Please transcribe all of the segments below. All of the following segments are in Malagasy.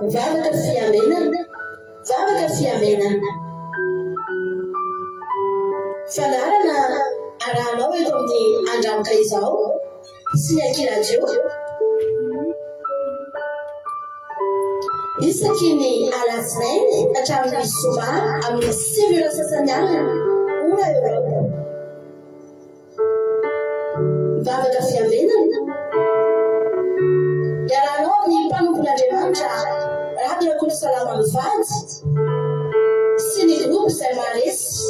Mivavaka fiamenana, mivavaka fiamenana. Fanarana arahanao eto amin'ny andramoka izao sy ny ankirajeo. Isaky ny alatsinainy hatramin'ny zoma amin'ny 7 sasany alina ora eo. Mivavaka fiamenana. Iarahanao amin'ny mpanompon'Andriamanitra Radio Kolo Salama Mivady sy ny groupe izay maharesy.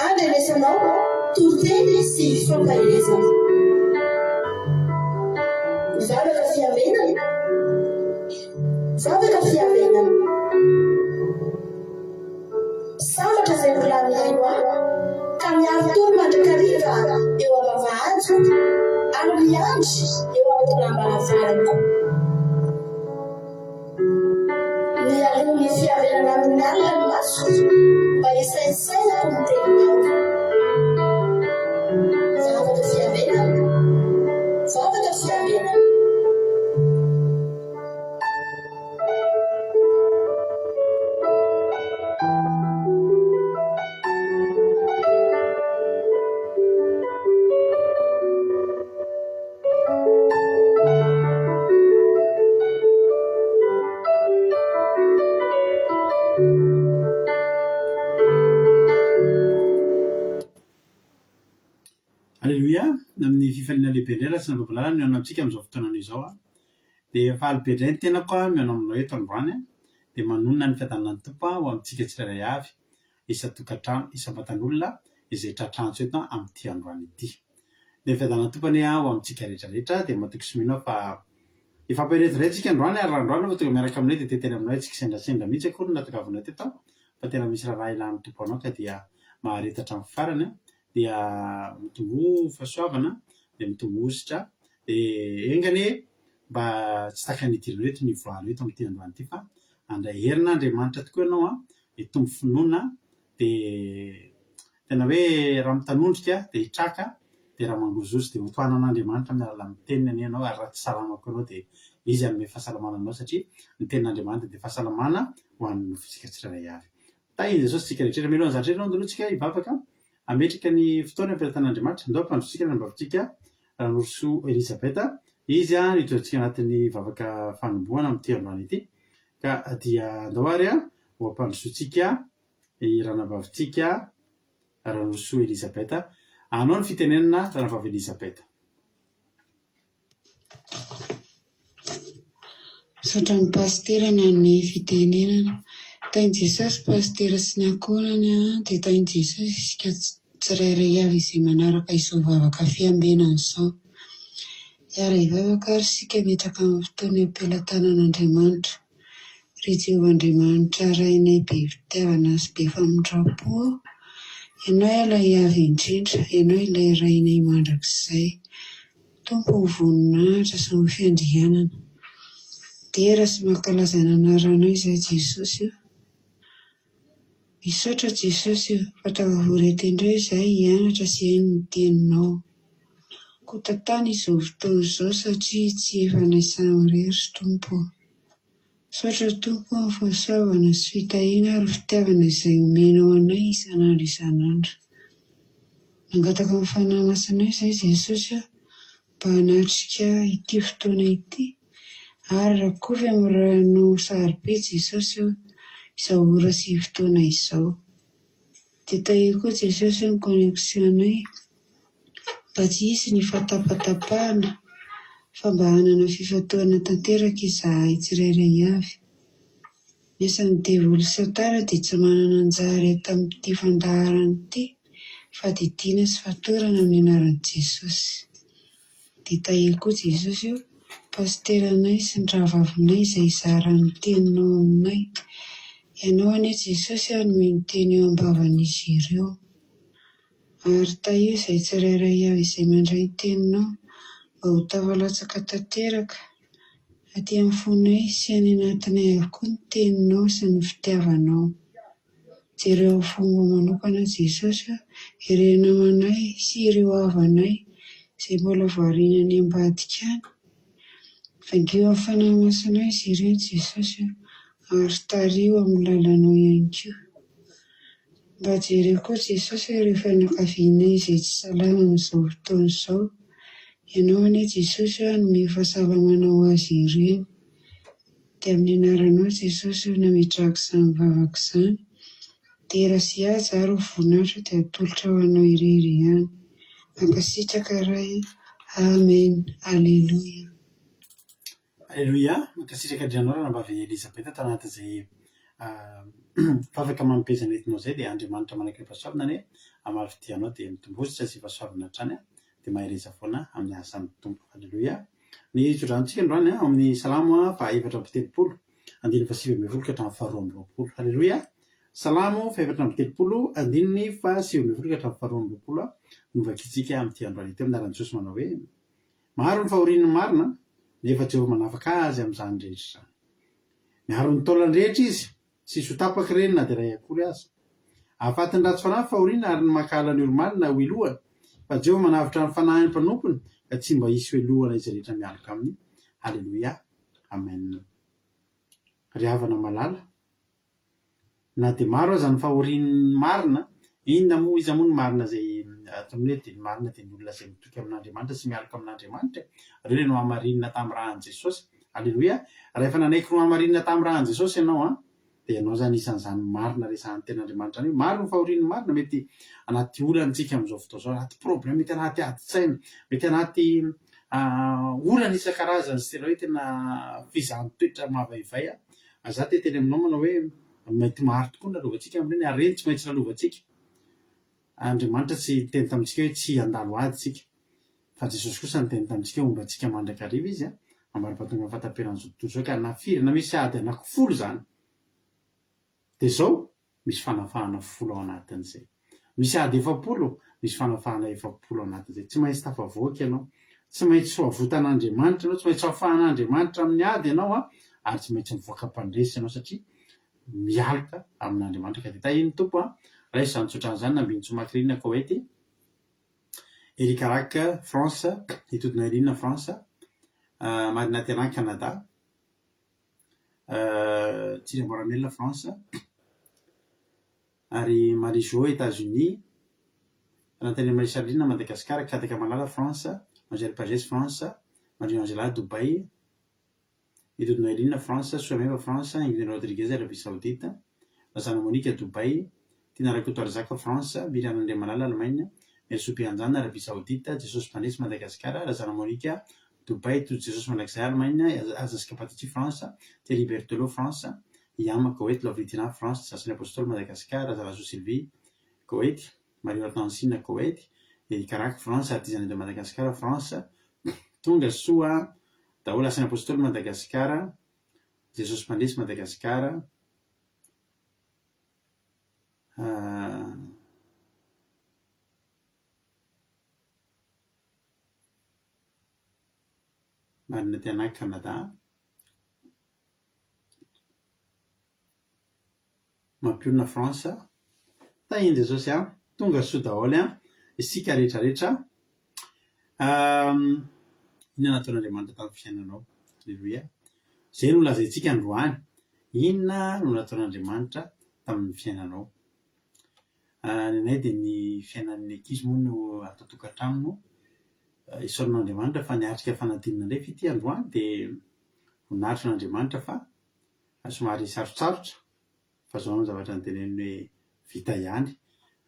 Andrenesanao toroteny sy fampahelezana. Mivavaka fiamenana. Mivavaka fiamenana. Sambatra izay volaniko ka miaro toro mandrakariva eo am-bavahady ary miandry eo amin'ny lambanazarako. Mialoha ny fiamenana amin'ny alina ny maso mba hisaisainako ny teninao. Mivavaka fiamenana. Mivavaka fiamenana. Alleluia, amin'ny fifaliana lehibe indray raha tsy nambabolana miaona amintsika amin'izao fotoanana izao dia fahaly be indray ny tenako miaona aminao eto androany dia manonona ny fiadanana ny tompo ho amintsika tsirairay avy isa-tokantrano isam-batan'olona izay tratrantsy eto amin'ity androany ity. Dia fiadanana tompany ho amintsika rehetrarehetra dia matoky sominao fa ifampirety iray tsika androany ary androany fa tonga miaraka aminay dia teteny aminay tsika sendrasendra mihitsy akory natokavana teto fa tena misy raha ilan'ny tompo anao ka dia maharetatra amin'ny farany dia mitombo fahasoavana dia mitombo ositra dia engany mba tsy takan'idirana eto ny voalo eto amin'ity androany ity fa handray herina Andriamanitra tokoa ianao hitombo finoana dia tena hoe raha mitanondrika dia hitraka dia raha mangozozy dia hotoana an'Andriamanitra miaraka amin'ny teniny ianao ary raha tsy salamako ianao dia izy hanome fahasalamana anao satria ny tenin'Andriamanitra dia fahasalamana ho an'ny fisika tsirairay avy. Tahiry Jesosy tsika rehetra melo an'izany rehetra andonotsika hivavaka ametraka ny fotoana ampiretan'Andriamanitra. Andao ampandrotsika ny ambavintsika Ranorosoa Elisabeta. Izy nitoerantsika anatin'ny vavaka fanombohana amin'ity androany ity ka dia andao ary ho ampandrosoantsika i ranabavitsika Ranorosoa Elisabeta. Anao ny fitenenana ranavavy Elisabeta. Misaotra ny pastera ny fitenenana. Tainy Jesosy pastera sy ny ankonany dia tainy Jesosy isika tsirairay avy izay manaraka izao vavaka fiambenana izao. Hiara hivavaka ary isika metraka amin'ny fotoana ampelantanan'Andriamanitra. Ry Jehovahandriamanitra rainay be fitiavana sy be famindrapo, ianao ilay avy indrindra, ianao ilay rainay mandrakizay. Tompo ho voninahitra sy ho fiandrianana. Dera sy mankalaza ny anaranao izay Jesosy. Misaotra Jesosy fatavavoreto indray izay hianatra sy haino ny teninao. Kotatany izao fotoana izao satria tsy efa naisany irery Tompo. Misaotra Tompo amin'ny fahasoavana sy fitahiana ary fitiavana izay omenao anay isan'andro isan'andro. Mangataka amin'ny fanahy masinao izay Jesosy mba hanatrika ity fotoana ity ary rakovy amin'ny ranao sarobe Jesosy izao ora sy fotoana izao. Dia tahiri koa Jesosy ny koneksionay mba tsy hisy ny fatapatapahana fa mba hanana fifatoana tanteraka izahay tsirairay avy. Miasa ny devoly satara dia tsy manana anjara eto amin'ity fandaharana ity fa didiana sy fatorana amin'ny anaran'i Jesosy. Dia tahiri koa Jesosy pasteranay sy ny rahavavinay izay zara ny teninao aminay. Ianao anie Jesosy hanome ny teny eo am-bavan'izy ireo. Ary tahio izay tsirairay avy izay mandray ny teninao mba ho tafalatsaka tanteraka aty amin'ny fonay sy any anatinay avokoa ny teninao sy ny fitiavanao. Jereo fomba manokana Jesosy ireo namanay sy ireo havanay izay mbola variana any ambadika any. Vaingeo amin'ny fanahy masina izy ireny Jesosy ary tario amin'ny lalanao ihany koa. Mba jereo koa Jesosy ireo fianakaviana izay tsy salama amin'izao fotoana izao. Ianao anie Jesosy no mihafasava-manao azy ireny. Dia amin'ny anaranao Jesosy nametrahako izany vavaka izany. Dia raha sy aza ary voninahitra dia atolotra ho anao irery ihany. Mankasitraka iray. Amen. Alleluia. Alleluia. Mankasitraka Andrianao raha mbavy Elizabeta tanatin'izay fafaka mampiezana entinao izay dia Andriamanitra manakaiky fahasoavana anie amafidianao dia mitombositra sy fahasoavana hatrany dia mahereza foana amin'ny asan'ny tompo. Alleluia. Ny tsodrahantsika androany amin'ny salamo fahaefatra amby telopolo andiny fa 9 ka hatramin'ny faharoa amby roapolo. Alleluia. Salamo fahaefatra amby telopolo andiny fa 9 ka hatramin'ny faharoa amby roapolo no vakitsika amin'ity androany ity amin'ny anaran'i Jesosy manao hoe maro ny fahorian'ny marina nefa Jehovah manafaka azy amin'izany rehetra izany. Miaro ny taolany rehetra izy sisy ho tapaka ireny na dia iray akory aza. Ahafatany ratsy fanahy fahoriana ary ny makahala ny olomalina ho ilohany fa Jehovah manavitra ny fanahin'ny mpanompony ka tsy mba hisy hoelohana izy rehetra mialoka aminy. Halleluia. Amen. Ry havana malala, na dia maro aza ny fahorian'ny marina, inona moa iza moa ny marina izay ataon'ny hoe dia ny marina dia ny olona izay mitoky amin'Andriamanitra sy mialoka amin'Andriamanitra. Ireo no hamarinina tamin'ny rahan'i Jesosy. Halleluia. Rehefa nanaiky no hamarinina tamin'ny rahan'i Jesosy ianao dia ianao zany isan'izany marina resahan'ny ten'Andriamanitra any. Maro ny fahorian'ny marina mety anaty olantsika amin'izao fotoana izao, anaty problème, mety anaty adi-tsaina, mety anaty olana isan-karazany sy tena hoe tena fizahan-toetra mavaivay. Aza teteny aminao manao hoe mety maro tokoa ny lalovantsika amin'ireny ary ireny tsy maintsy lalovantsika. Andriamanitra tsy niteny tamintsika hoe tsy handalo ady tsika, fa Jesosy kosa niteny tamintsika hoe ombantsika mandrakariva izy ambara-pahatonga fahataperan'izao tontolo izao ka nafirina misy ady anankifolo zany. Dia izao misy fanafahana 10 ao anatin'izay. Misy ady 7, misy fanafahana 7 ao anatin'izay. Tsy maintsy tafavoaka ianao, tsy maintsy ho avotan'Andriamanitra ianao, tsy maintsy ho afahan'Andriamanitra amin'ny ady ianao ary tsy maintsy mivoaka mpandresy ianao satria mialoka amin'Andriamanitra ka dia tahiny tompo raha izany tsotrany izany nambin'ny Somakirina Koety, Erikarak France, Itodina Irina France, Marina Terran Canada, Tsira Moramela France, ary Marijo États-Unis, Nathalie Marisalina Madagascar, Kataka Malala France, Angèle Pagès France, Marie Angela Dubai, Itodina Irina France, Soameva France, Ingrid Rodriguez Arabie Saoudite, Lazana Monica Dubai, Tina Rakoto Arzaka France, Miriam André Malala Allemagne, Mersopi Anjana Arabie Saoudite, Jesosy Pandresy Madagascar, Lazana Monica Dubai, tout Jesosy Mandrakizay Allemagne, Azaska Patiti France, Thierry Berthelot France, Yama Koweït, Lovritina France, Sasany Apostole Madagascar, Zalazo Sylvie Koweït, Marie Hortensine Koweït, Erikarak France, Artisanat de Madagascar France, tonga soa daholo Asany Apostole Madagascar, Jesosy Pandresy Madagascar, Marina Tiana Canada, Mampiona France, tahiny Jesosy tonga soa daholo isika rehetrarehetra. Inona nataon'Andriamanitra tamin'ny fiainanao? Alleluia. Izay no lazaintsika androany. Inona no nataon'Andriamanitra tamin'ny fiainanao? Ny anay dia ny fiainan'ny ankizy moa no atao tokantrano isaoran'Andriamanitra fa niatrika fanadinana indray ity androany dia voninahitra n'Andriamanitra fa somary sarotsarotra fa zao ny zavatra niteneniny hoe vita ihany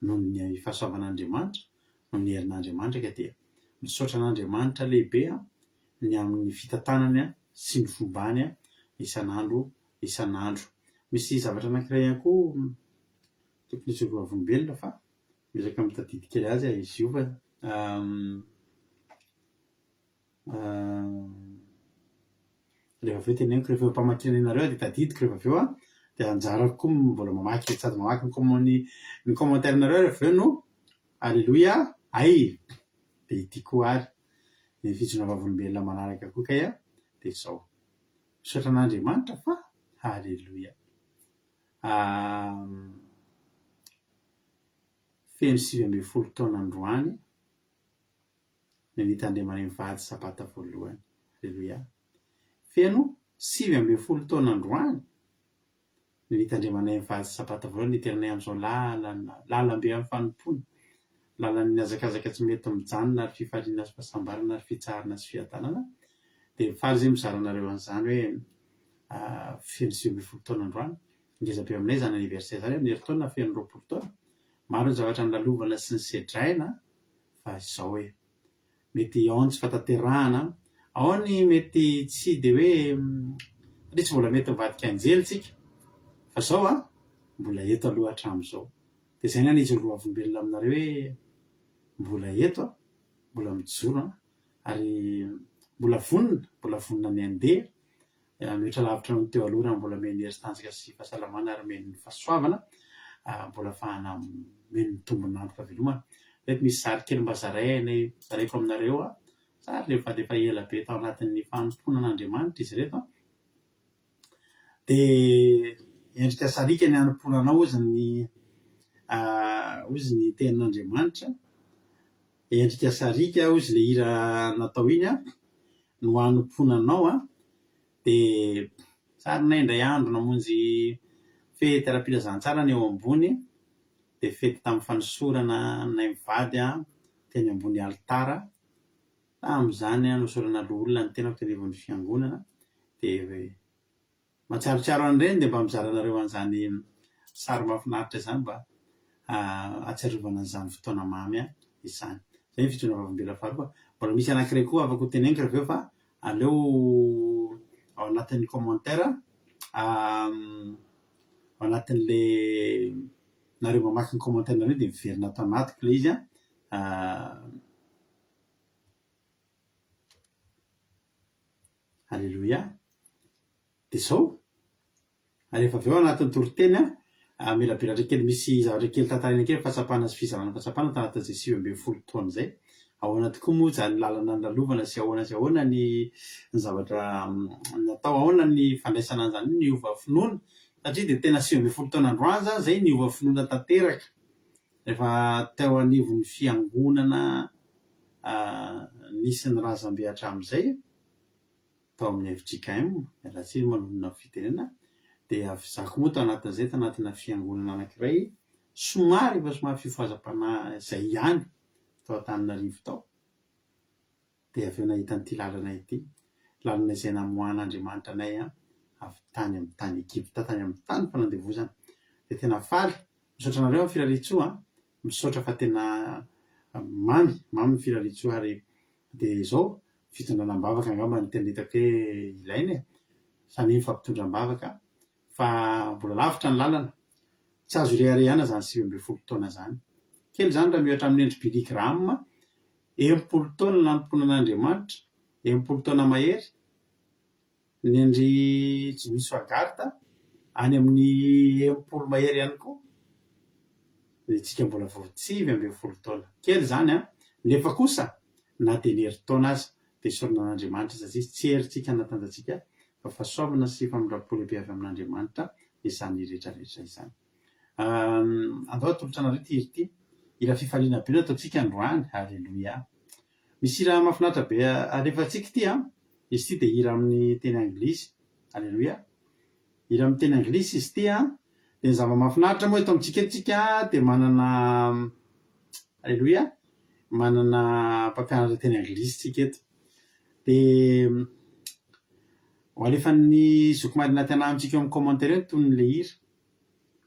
noho ny fahasoavan'Andriamanitra, noho ny herin'Andriamanitra ka dia misaotra an'Andriamanitra lehibe ny amin'ny fitantanany sy ny fombany isan'andro isan'andro. Misy zavatra anankiray ihany koa tokony hitsoviwa olombelona fa miezaka mitadidy kely azy izy io fa rehefa avy eo teneniko rehefa mpamakina anareo dia tadidiko rehefa avy eo dia anjarako koa mbola mamaky dia sady mamaky ny commentaire-nareo rehefa avy eo no alleluia ay dia itiako ary ny fijona vavolombelona manaraka koa kay dia izao misaotra an'Andriamanitra fa alleluia. Feno 20 taona androany ny nitandremany mivady sabata voalohany. Alleluia. feno 9 taona androany nitandremanay mivady sabata voalohany niteranay amin'izao lalambe amin'ny fanompony lalan'ny azakazaka tsy mety mijanona ary fifaliana sy fahasambarana ary fitsarana sy fiadanana dia mifaly zay mizaranareo an'izany hoe feno 9 taona androany ngezabe aminay zany anniversaire zany amin'ny herintaona feno 20 taona maro ny zavatra nylalovana sy ny sedraina fa izao hoe mety ao ny tsy fataterahana ao ny mety tsy dia hoe satria tsy mbola mety mivadika anjely tsika fa zao mbola eto aloha hatramin'izao dia zay ny an'izy roavolombelona aminareo hoe mbola eto mbola mijoro ary mbola vonona ny andeha mihoatra lavitra no teo aloha raha mbola meny hery-tanjaka sy fahasalamana ary meny fahasoavana mbola ahafahana meny tombonandro fahavelomana reto misy zary kely mba zaraiko aminareo zary lefa ela be tao anatin'ny fanomponan'Andriamanitra izy reto dia endrika sarika ny hanomponanao ozy ny tenin'Andriamanitra endrika sarika ozy le hira natao iny no hanomponanao dia sarina indray andro namonjy fety ara-pilazantsara ny eo ambony dia fety tamin'ny fanosorana nay mivady teny ambony alitara tamin'izany nosorana loholona ny tena fitenevon'ny fiangonana dia matsiarotsiaro an'ireny dia mba mizaranareo an'izany sary mahafinaritra izany mba atsiarovana an'izany fotoana mamy izany zay ny fitondra vavombela faharoa mbola misy anankiray koa afaka ho teneniko aveo fa aleo ao anatin'ny commentaire ao anatin'le nareo mamaky ny commentaire nareo dia miverina atao anatiko le izy Alléluia. Dia zao rehefa avy eo anatin'ny toriteny mila beratra kely misy zavatra kely tantarina kely fahatsapana sy fizarana fahatsapana tanatin'izay 20 taona zay ao anaty koa moa zany lalana ny lalovana sy ahoana ny zavatra natao ahoana ny fandraisana an'izany ny ova finoana satria dia tena 20 taona androany zay ny ova finoana tanteraka rehefa teo anivon'ny fiangonana nisy ny razambe hatramin'izay tao amin'ny FJKM mialatsiny manonona fitenena dia avizako moa tao anatin'izay tanatina fiangonana anankiray somary fifohazam-panahy izay ihany tao Antananarivo tao dia avy eo nahita n'ity lalana ity lalana izay namoahan'Andriamanitra anay avy tany amin'ny tany Egypta tany amin'ny tany fanandevozana dia tena faly misaotra anareo amin'ny firarian-tsoa misaotra fa tena mamy ny firarian-tsoa ary dia izao fitondranam-bavaka angamba ny tena hitako hoe ilaina samy mifampitondram-bavaka fa mbola lavitra ny lalana tsy azo reharehana zany 20 taona zany kely zany raha mihatra amin'ny endry Billy Graham 70 taona nanomponan'Andriamanitra 70 taona mahery ny endry Jimmy Swaggart any amin'ny 70 mahery ihany koa dia tsika mbola vao 9 taona kely zany nefa kosa na dia ny heri-taona aza dia sorona an'Andriamanitra satria tsy herintsika natanjatsika fa fahasoavana sy famindrapo lehibe avy amin'Andriamanitra izany rehetrarehetra izany andao atolotra anareo ty hira ity hira fifaliana be no ataontsika androany Alléluia. Misy hira mahafinaritra be alefantsika ity izy ity dia hira amin'ny teny anglisy Alléluia. Hira amin'ny teny anglisy izy ity dia ny zava-mahafinaritra moa eto amintsika etsika dia manana Alléluia manana mpampianatra teny anglisy tsika eto dia alefan'ny zoky marina tena amintsika eo amin'ny commentaire eo ton'le hira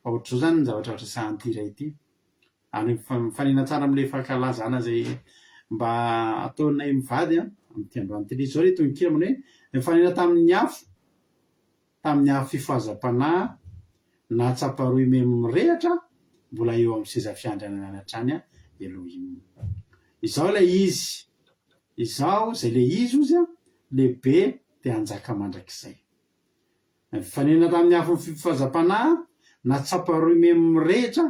fa ohatr'izao zany ny zavatra resahan'ity hira ity ary mifanina tsara amin'ilay fankalazana zay mba ataonay mivady amin'ity androany ty zao re tony kira mana hoe mifanina tamin'ny afo fifohazam-panahy na tsaparoy mirehatra mbola eo amin'ny seza fiandrianana hatrany Elohim. Izao ilay izy izao zay le izy ozy lehibe dia anjaka mandrakizay mifanina tamin'ny afo fifohazam-panahy na tsaparoy mirehatra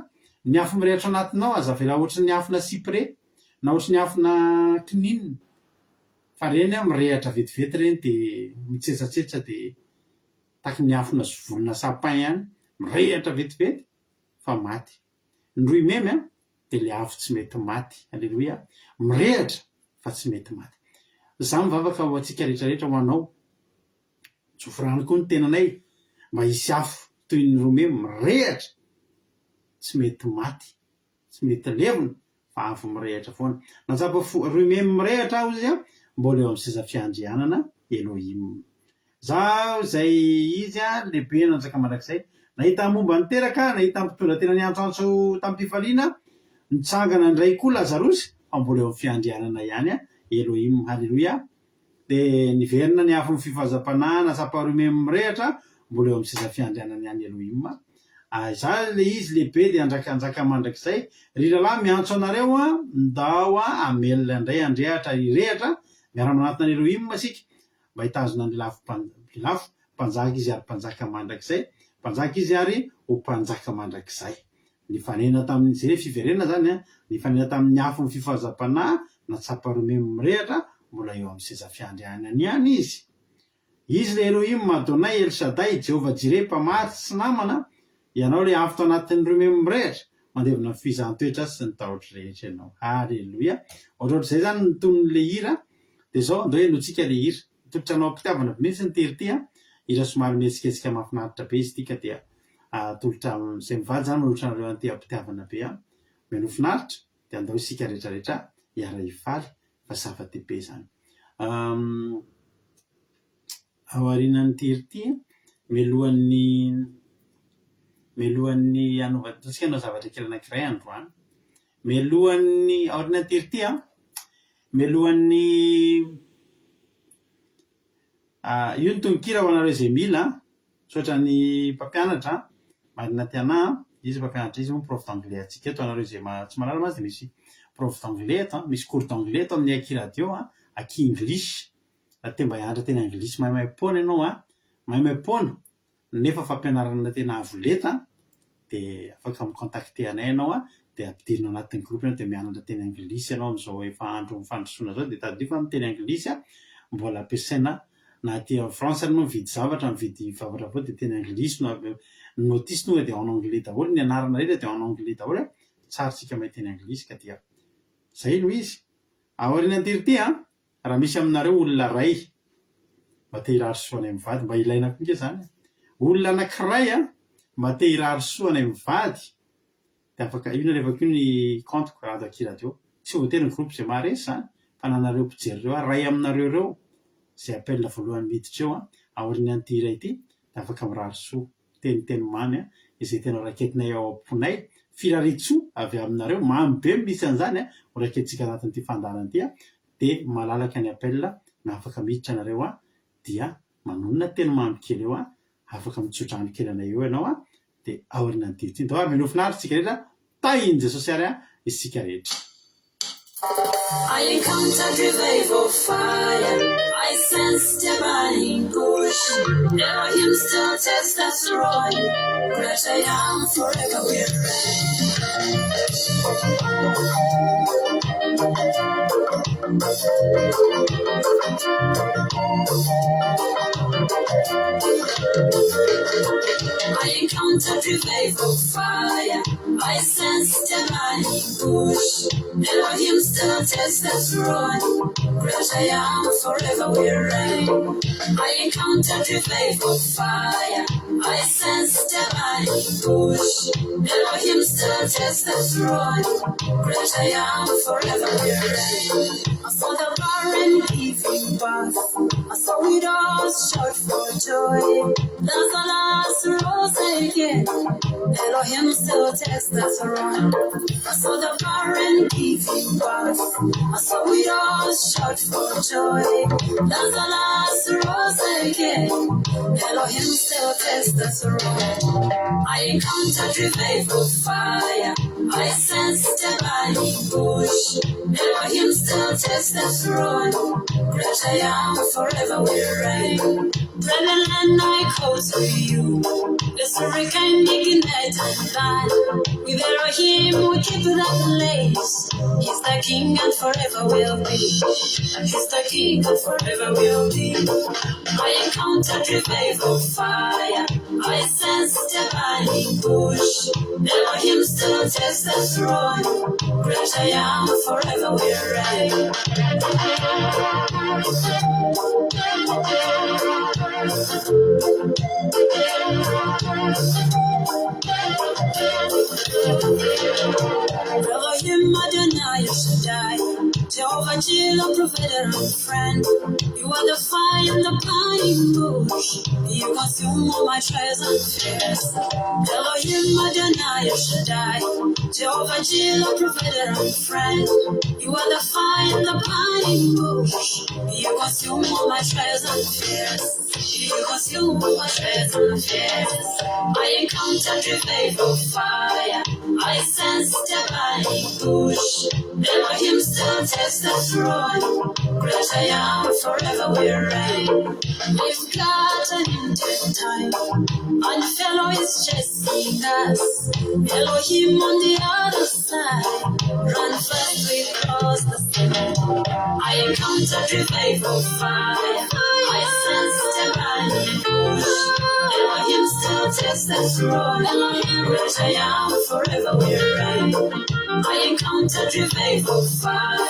ny afo mirehatra anatinao aza vela ohatry ny afona sipre na ohatry ny afona kininina fa reny mirehatra vetivety reny dia mitsetsatsetsatra dia taky ny afona volona sapin ihany mirehatra vetivety fa maty ny roy memy dia le afo tsy mety maty Alléluia mirehatra fa tsy mety maty za mivavaka ho antsika rehetrarehetra ho anao jofrany koa ny tenanay mba hisy afo toy ny rome mirehatra tsy mety maty tsy mety levona fa afo mirehatra foana natsapa rome mirehatra aho izy a mbola eo amin'ny seza fiandrianana Elohim zaho zay izy a lehibe nanjaka mandrakizay nahita momba niteraka nahita mpitondra tena ny antsantso tampifaliana nitsangana ndray koa Lazarosy fa mbola eo amin'ny fiandrianana ihany a Elohim halleloia de niverina ny afo ny fifazam-panahy natsapa rome mirehatra mbola eo amin'ny seza fiandrianana ihany Elohim za le izy lehibe de anjaka mandrakizay ry lalahy miantso anareo a ndao a amelona indray andrehatra irehatra miara-manatona ny Elohim asika mba hitazona ny lafo mpanjaka izy ary mpanjaka mandrakizay mpanjaka izy ary ho mpanjaka mandrakizay nifanena tamin'ny zay fiverena zany a nifanena tamin'ny afo ny fifazam-panahy natsapa rome mirehatra mbola eo amin'ny seza fiandrianana ihany izy le Elohim Madonay El Shaddai Jehova Jireh mpamaty sy namana ianao le afo to anatin'ny rome mirehatra mandevina fizahn-toetra sy ny tahotra rehetra ianao halleloia ohatrohatr'izay zany nyton'le hira de zao andao enotsika le hira tolotra anao mpitiavana mihitsy ny tery ty a hira somary mihetsiketsika mahafinaritra be izy tika dia tolotra zay mivady zany manolotra anareo anty ampitiavana be a meno finaritra de andao isika rehetrarehetra hiara hifaly fa zava-dehibe zany ao aorianan'ny tery ty melohan'ny anaovantsika anao zavatra kely anankiray androany melohan'ny aorianan'ny tery ty a melohan'ny io ny tononkira ho anareo zay mila sotra ny mpampianatra marina tiana izy mpampianatra izy prof d'anglais atsika eto anareo zay tsy manara mazy de misy prof d'anglais eto misy cours d'anglais eto amin'ny aki radio aki English raha te mba hianatra teny English maimaimpona ianao maimaimpona nefa fampianarana tena avoleta de afaka micontacter anay ianao de ampidirina anatin'ny groupe ianao de mianatra teny English ianao am'izao efa andro mifandrosoana zao de tadrifa amin'ny teny English mbola ampiasaina na aty France no mividy zavatra mividy zavatra avao de teny English no notice tonga de en anglais daholo ny anarana rehetra de en anglais daholo tsara tsika mahay teny English ka dia zay no izy aorian'ny tery ty raha misy aminareo olona ray mba te hirary soa anay mivady mba ilaina koa zany olona anankiray mba te hirary soa anay mivady de afaka io na revaka io ny compte ko raha aki radio tsy voatery ny groupe zay maharesy zany fa nanareo mpijery reo ray aminareo reo zay appel voalohany miditra eo aorian'ny ty iray ty de afaka mirary soa teniteny mamy izay tena raketinay ao amponay firaritsoa avy aminareo mamy be misy an'izany ho raketsika anatin'ity fandaharana ty de malalaka ny appel na afaka miditra anareo dia manonona teny mamy kely eo afaka mitsotrano kely anay eo ianao de aorian'ny ty ty ndao ary mino finaritra tsika rehetra tainy Jesosy ary isika rehetra I encountered revival fire. I sensed divine push. Elohim still tests that's wrong. Great I am forever will I encountered revival fire. I sensed divine push. Elohim still tests that's wrong. Great I am forever will reign. I encountered revival fire. I sensed divine push. Elohim still tests that's wrong. Great I am forever will reign. I saw the barren giving birth. I saw widows shout for joy. There's a last rose again. Elohim still tests that's wrong. I saw the barren giving birth. I saw widows shout for joy. There's a last rose again. Elohim still tests that's wrong. I encountered revival fire. I sensed divine push. Elohim still tests that's wrong. Great I am forever will reign. Brethren, I call to you. The story can ignite and light. With Elohim we keep that place. He's the King and forever will be. He's the King and forever will be. I encountered revival fire. I sensed divine push. Elohim still tests that's wrong. Great I am forever will reign. Jehovah Jireh, provider and friend. You are the fire in the burning bush. You consume all my trials and fears. Elohim Adonai Shaddai. Jehovah Jireh, provider and friend. You are the fire in the burning bush. You consume all my trials and fears. You consume all my trials and fears. I encountered your faithful fire. I sensed divine push. Elohim still takes the throne. Great I am, forever we reign. We've got an ending time, and fellow is chasing us. Elohim on the other side. Run fast, we cross the sea. I encountered revival fire. I sense divine push. Elohim still takes the throne. Great I am, forever we reign. I encountered revival fire.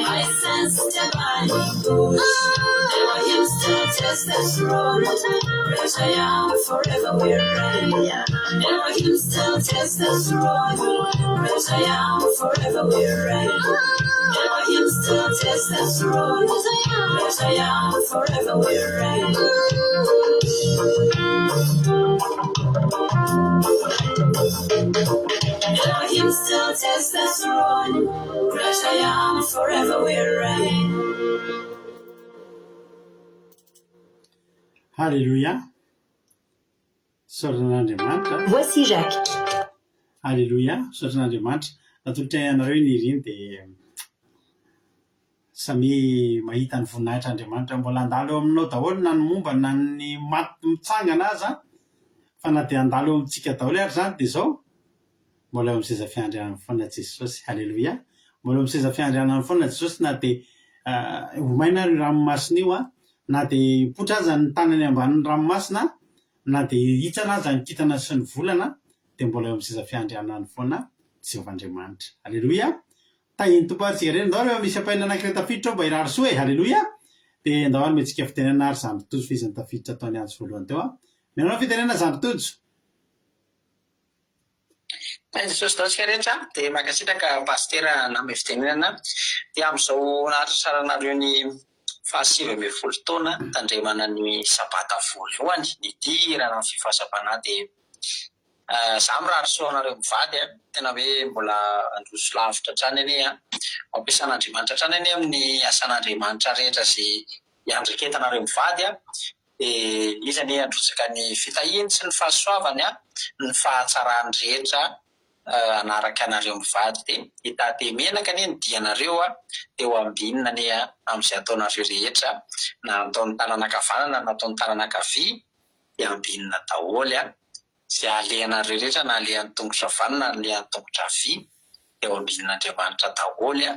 I sense divine push. Elohim still takes the throne. Great I am, forever we reign. Elohim still takes the throne. Great I am, forever we reign. Elohim still takes the throne. Great I am, forever we reign. Elohim still takes the throne. Great I am, forever we reign. Alléluia. Sotran'Andriamanitra. Voici Jacques. Alléluia. Sotran'Andriamanitra. Natolotra ianareo ny ireny dia samy mahita ny voninahitra Andriamanitra mbola handalo eo aminao daholo na ny momba na ny maty mitsangana aza fa na dia handalo eo amintsika daholo ary zany dia zao mbola eo amin'ny seza fiandrianana foana Jesosy. Alléluia. Mbola eo amin'ny seza fiandrianana foana Jesosy na dia omaina io ranomasina io na dia potra aza ny tanany ambanin'ny ranomasina na dia hitsana aza ny kintana sy ny volana dia mbola eo amin'ny seza fiandrianana foana Jehovah Andriamanitra. Alléluia. Tahiny tompo ary tsika ireny ndao rehefa misy ampaina anankiray tafiditra ao mba hirary soa e. Alléluia. Dia ndao ary mentsika fitenena ary zandry tojo fiziny tafiditra ataony andro voalohany teo mianao fitenena zandry tojo. Jesosy daotsika rehetra dia mankasitraka pastera name fitenenana dia amin'izao nahatrasaranareo ny fahasivy ambin'ny folo taona tandremana ny sabata voalohany nidirana ny fifahasapana dia za mirary soa anareo mivady tena hoe mbola androso lavitra hatrany anie mampiasan'Andriamanitra hatrany anie amin'ny asan'Andriamanitra rehetra izay iandreketanareo mivady dia izy anie androtsaka ny fitahiny sy ny fahasoavany ny fahatsarany rehetra anaraka anareo mivady dia hitate menaka anie ny dianareo dia ho ambinina anie amin'izay ataonareo rehetra na ataon'ny tanana ankavanana na ataon'ny tanana ankavia dia ambinina daholo izay alehanareo rehetra na alehan'ny tongotra vanina na alehan'ny tongotra havia dia ho ambinan'Andriamanitra daholo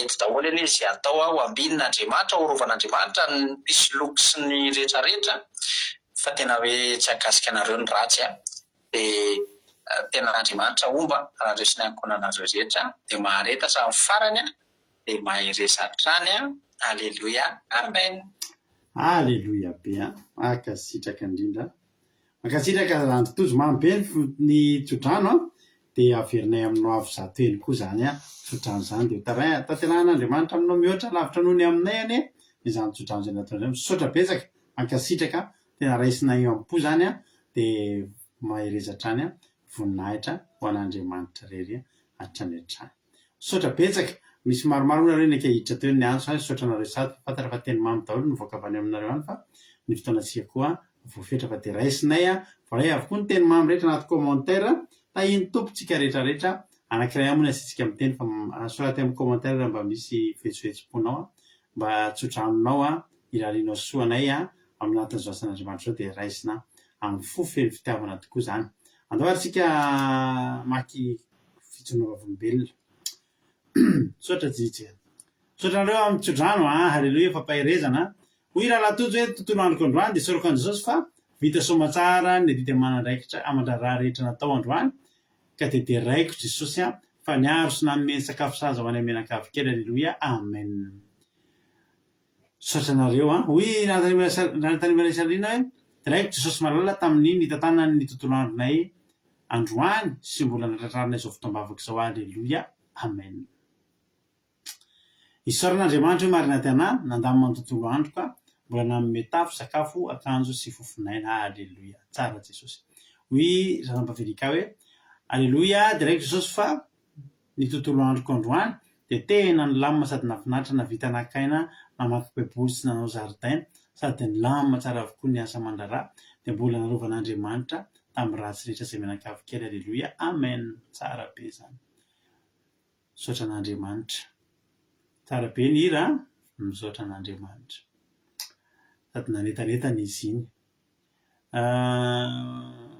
eto daholo anie izay atao ho ambinan'Andriamanitra horovan'Andriamanitra ny pisoloky sy ny rehetrarehetra fa tena hoe tsy akasika anareo ny ratsy dia tena Andriamanitra omba anareo sy ny ankonanareo rehetra dia mahareta sa farany dia maheresa hatrany. Alleluia. Amen. Alléluia be akasitraka indrindra makasitraka zandry tojo mamy be ny tsodrano dia averinay aminao avy zato eny koa zany tsodrano zany dia taray tanteran'Andriamanitra aminao mihoatra lavitra noho ny aminay anie ny zany tsodrano zay nataonay misaotra betsaka makasitraka tena raisinay eo am-po zany dia mahereza hatrany voninahitra ho an'Andriamanitra rery hatrany hatrany. Misaotra betsaka misy maromaro nareo ny akehiditra teo ny andro zany misaotra nareo sady fantatra fa teny mamy daholo nivoaka avy any aminareo any fa ny fotoanantsika koa voafetra fa dia raisinay voray avokoa ny teny mamy rehetra anaty commentaire tahiny tompontsika rehetrarehetra anankiray amony asitsika amin'ny teny fa soraty amin'ny commentaire raha mba misy fetsoetsom-ponao mba tsodranonao irarianao soanay amin'ny anatin'izao asan'Andriamanitra zao dia raisina amin'ny fofely fitiavana tokoa zany. Andao ary tsika maky fitsonoa vavolombelona. Sotra jitsika. Sotranareo amin'ny tsodrano Halleluia fampaherezana. Hoy raha latojo hoe tontolo androko androany dia soroko an' Jesosy fa vita somatsara ny dite manandraikitra amandraraha rehetra natao androany ka dia raiko Jesosy fa niaro sy nanome sakafo saza ho any amenakavy kely. Halleluia. Amen. Sotranareo hoy nanontaniana Salina hoe raiko Jesosy malala tamin'ny nitantanany ny tontolo andronay androany sy mbola natratraranay izao fotoam-bavaka izao. Halleluia. Amen. Isaoran'Andriamanitra hoe marina tena nandamina ny tontolo andro ka mbola nanome tafo, sakafo, akanjo sy fofinaina. Aleloia. Tsara Jesosy. Hoy zanam-pavelika hoe aleloia direct Jesosy fa ny tontolo androko androany dia tena nilamina sady nafinaritra, navita nakaina, namaky baiboly sy nanao zaridaina sady nilamina tsara avokoa ny asa aman-draharaha dia mbola narovan'Andriamanitra tamin'ny ratsy rehetra izay menakavy kely. Aleloia. Amen. Tsara be zany. Misaotra an'Andriamanitra. Tsara be ny hira misaotra an'Andriamanitra. Sady nanetanetana izy iny.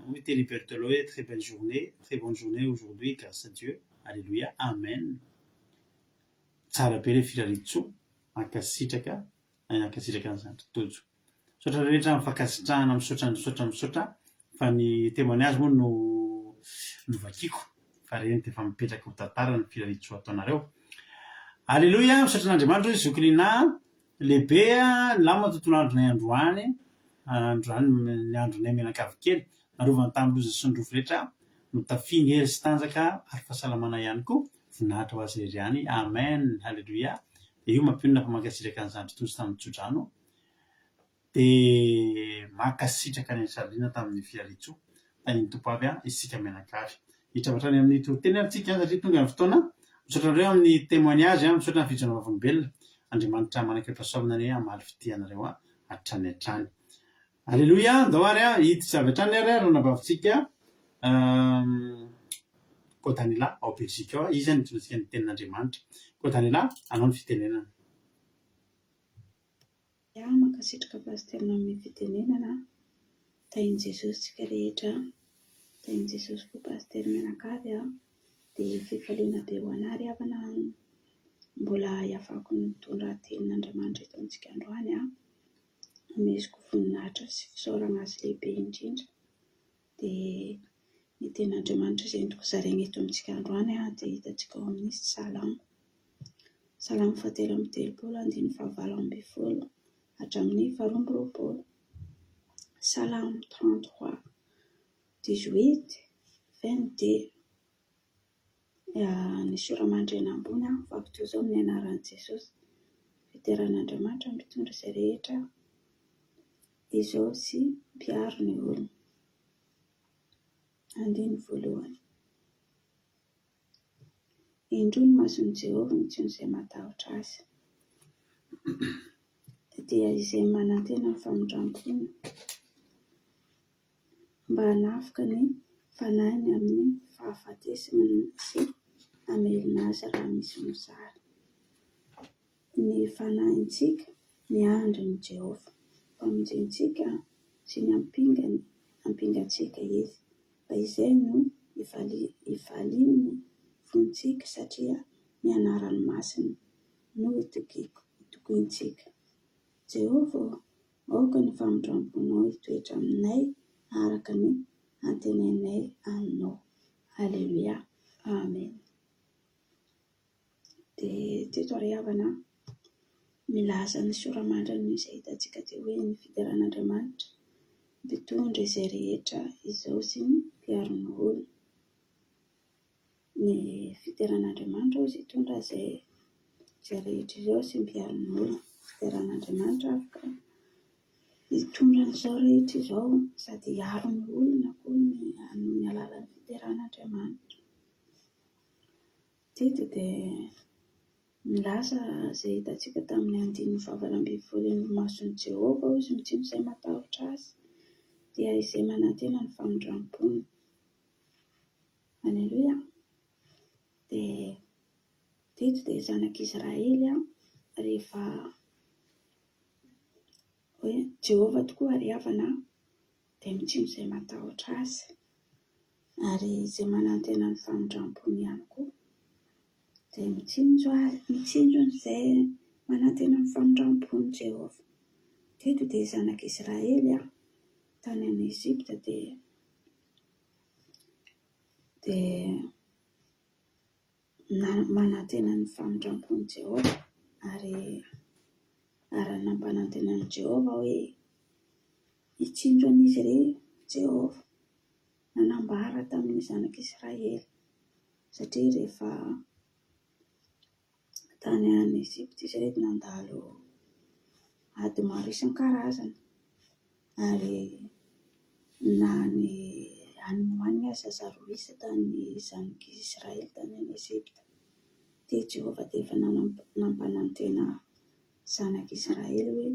Oui, Télé Berthelot, très bonne journée aujourd'hui, grâce à Dieu. Alléluia, amen. Tsara be ilay firarian-tsoa, mankasitraka an'izany tontolo. Misaotra rehetra mifankasitrahana misaotra fa ny témoignage moa no vakiako fa reny dia efa mipetraka ho tantara ny firarian-tsoa ataonareo. Alléluia, misaotra an'Andriamanitra hoe zokinina lehibe lamina tontolo andronay androany, ny andronay menakavy kely, narovany tamin'ny loza sy ny rofo rehetra, no tafiny hery sy tanjaka ary fahasalamana ihany koa voninahitra ho azy irery ihany. Amen. Alléluia. Dia io mampionona fa mankasitraka an'izany tontolo sy tamin'ny tsodrano dia mankasitraka ny Antsaliana tamin'ny firarian-tsoa tany tompo avy isika menakavy. Hitravatra any amin'ny teny amintsika satria tonga ny fotoana. Misaotra anareo amin'ny témoignage, misaotra ny fijanona vavolombelona. Andriamanitra manaka-pahasoavana ny hamaly fitianareo hatrany hatrany. Alléluia. Andao ary hiditra avy hatrany ary ranabavitsika Kotanila ao Belzika ao. Izy zany nitondrantsika ny tenin'Andriamanitra. Kotanila, anao ny fitenenana. Mankasitraka pasterna amin'ny fitenenana tain'i Jesosy tsika rehetra, tain'i Jesosy koa paster menakavy dia fifaliana be ho anary havana mbola hiafako ny mitondra tenin'Andriamanitra eto amintsika androany ameziko voninahitra sy fisaorana azy lehibe indrindra. Dia ny tenin'Andriamanitra izay entiko zaraina eto amintsika androany dia hitantsika ao amin'ny Salamo 7:30 hatramin'ny 8:20. Salamo 33, 18, 22. Ny soramandrena ambony fampitohy amin'ny anaran'i Jesosy. Fiteran'Andriamanitra mitondra izay rehetra izao sy mpiaro ny olona. Andiny voalohany. Indro ny mason'i Jehovah ny tsony izay matahotra azy. Dia izay manantena ny famondram-pony mba hanafoka ny fanahiny amin'ny fahafatesana sy hamelona azy raha misy mizary. Ny fanahintsika ny andrin'i Jehovah, famonjentsika sy ny hampingantsika izy. Mba izay no hifaliany fontsika satria ny anarany masina no itokointsika. Jehovah, aoka ny famondram-ponao hitoetra aminay araka ny antenainay aminao. Alléluia. Amen. Dia teto ary havana milaza ny soramandrana izay hitantsika dia hoe ny fiteran'Andriamanitra mitondra izay rehetra izao sy ny mpiaro-ny olona. Ny fiteran'Andriamanitra izy hitondra izay rehetra izao sy mpiaro-ny olona. Fiteran'Andriamanitra afaka hitondra izao rehetra izao sady hiaro ny olona koa amin'ny alalan'ny fiteran'Andriamanitra. Teto dia milaza izay hitantsika tamin'ny 9:20 ny mason'i Jehovah izy mitsino izay matahotra azy dia izay manantena ny famondram-pony. Alleluia. Dia teto dia zanak'Israely rehefa hoe Jehovah tokoa ary havana dia mitsino izay matahotra azy ary izay manantena ny famondram-pony ihany koa dia mitsinjo izay manantena ny famondram-pony Jehovah. Teto dia zanak'Israely tany any Ezipta dia manantena ny famondram-pony Jehovah ary aranam-panantena ny Jehovah hoe hitsinjo an'izy ireo Jehovah nanambara tamin'ny zanak'Israely satria rehefa tany any Egypte izy reto nandalo ady maro isan-karazany ary na ny anomaniny aza zaroisa tany zanak'Israely tany any Egypte. Dia Jehova dia efa nampanantena zanak'Israely hoe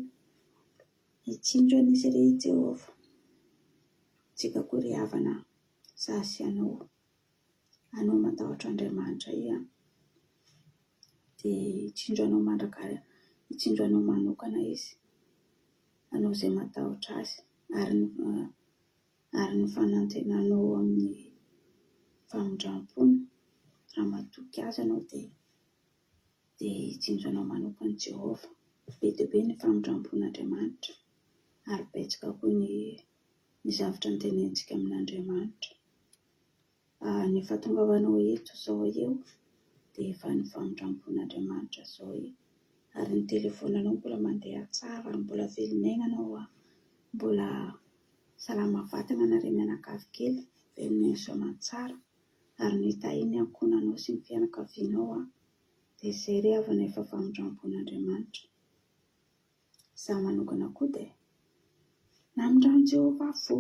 hitsinjo an'izy ireo i Jehova. Tsika koa ry havana sasy anao matahotra Andriamanitra ia, dia hitsinjo anao hitsinjo anao manokana izy, anao izay matahotra azy, ary ny fanantenanao amin'ny famindram-pony raha matoky azy anao dia hitsinjo anao manokana Jehova. Be dia be ny famindram-pon'Andriamanitra ary betsaka koa ny zavatra nitenentsika amin'Andriamanitra. Ny fahatonga ho anao eto izao eo dia efa ny famindram-pon'Andriamanitra izao eo. Ary ny telefonanao mbola mandeha tsara, mbola velon'aina anao, mbola salama vatana na ray mianakavy kely, velon'aina soamantsara, ary ny tahiny ankonanao sy ny fianakavianao dia izay ry havana efa famindram-pon'Andriamanitra. Za manokana koa dia namindran'i Jehova fo.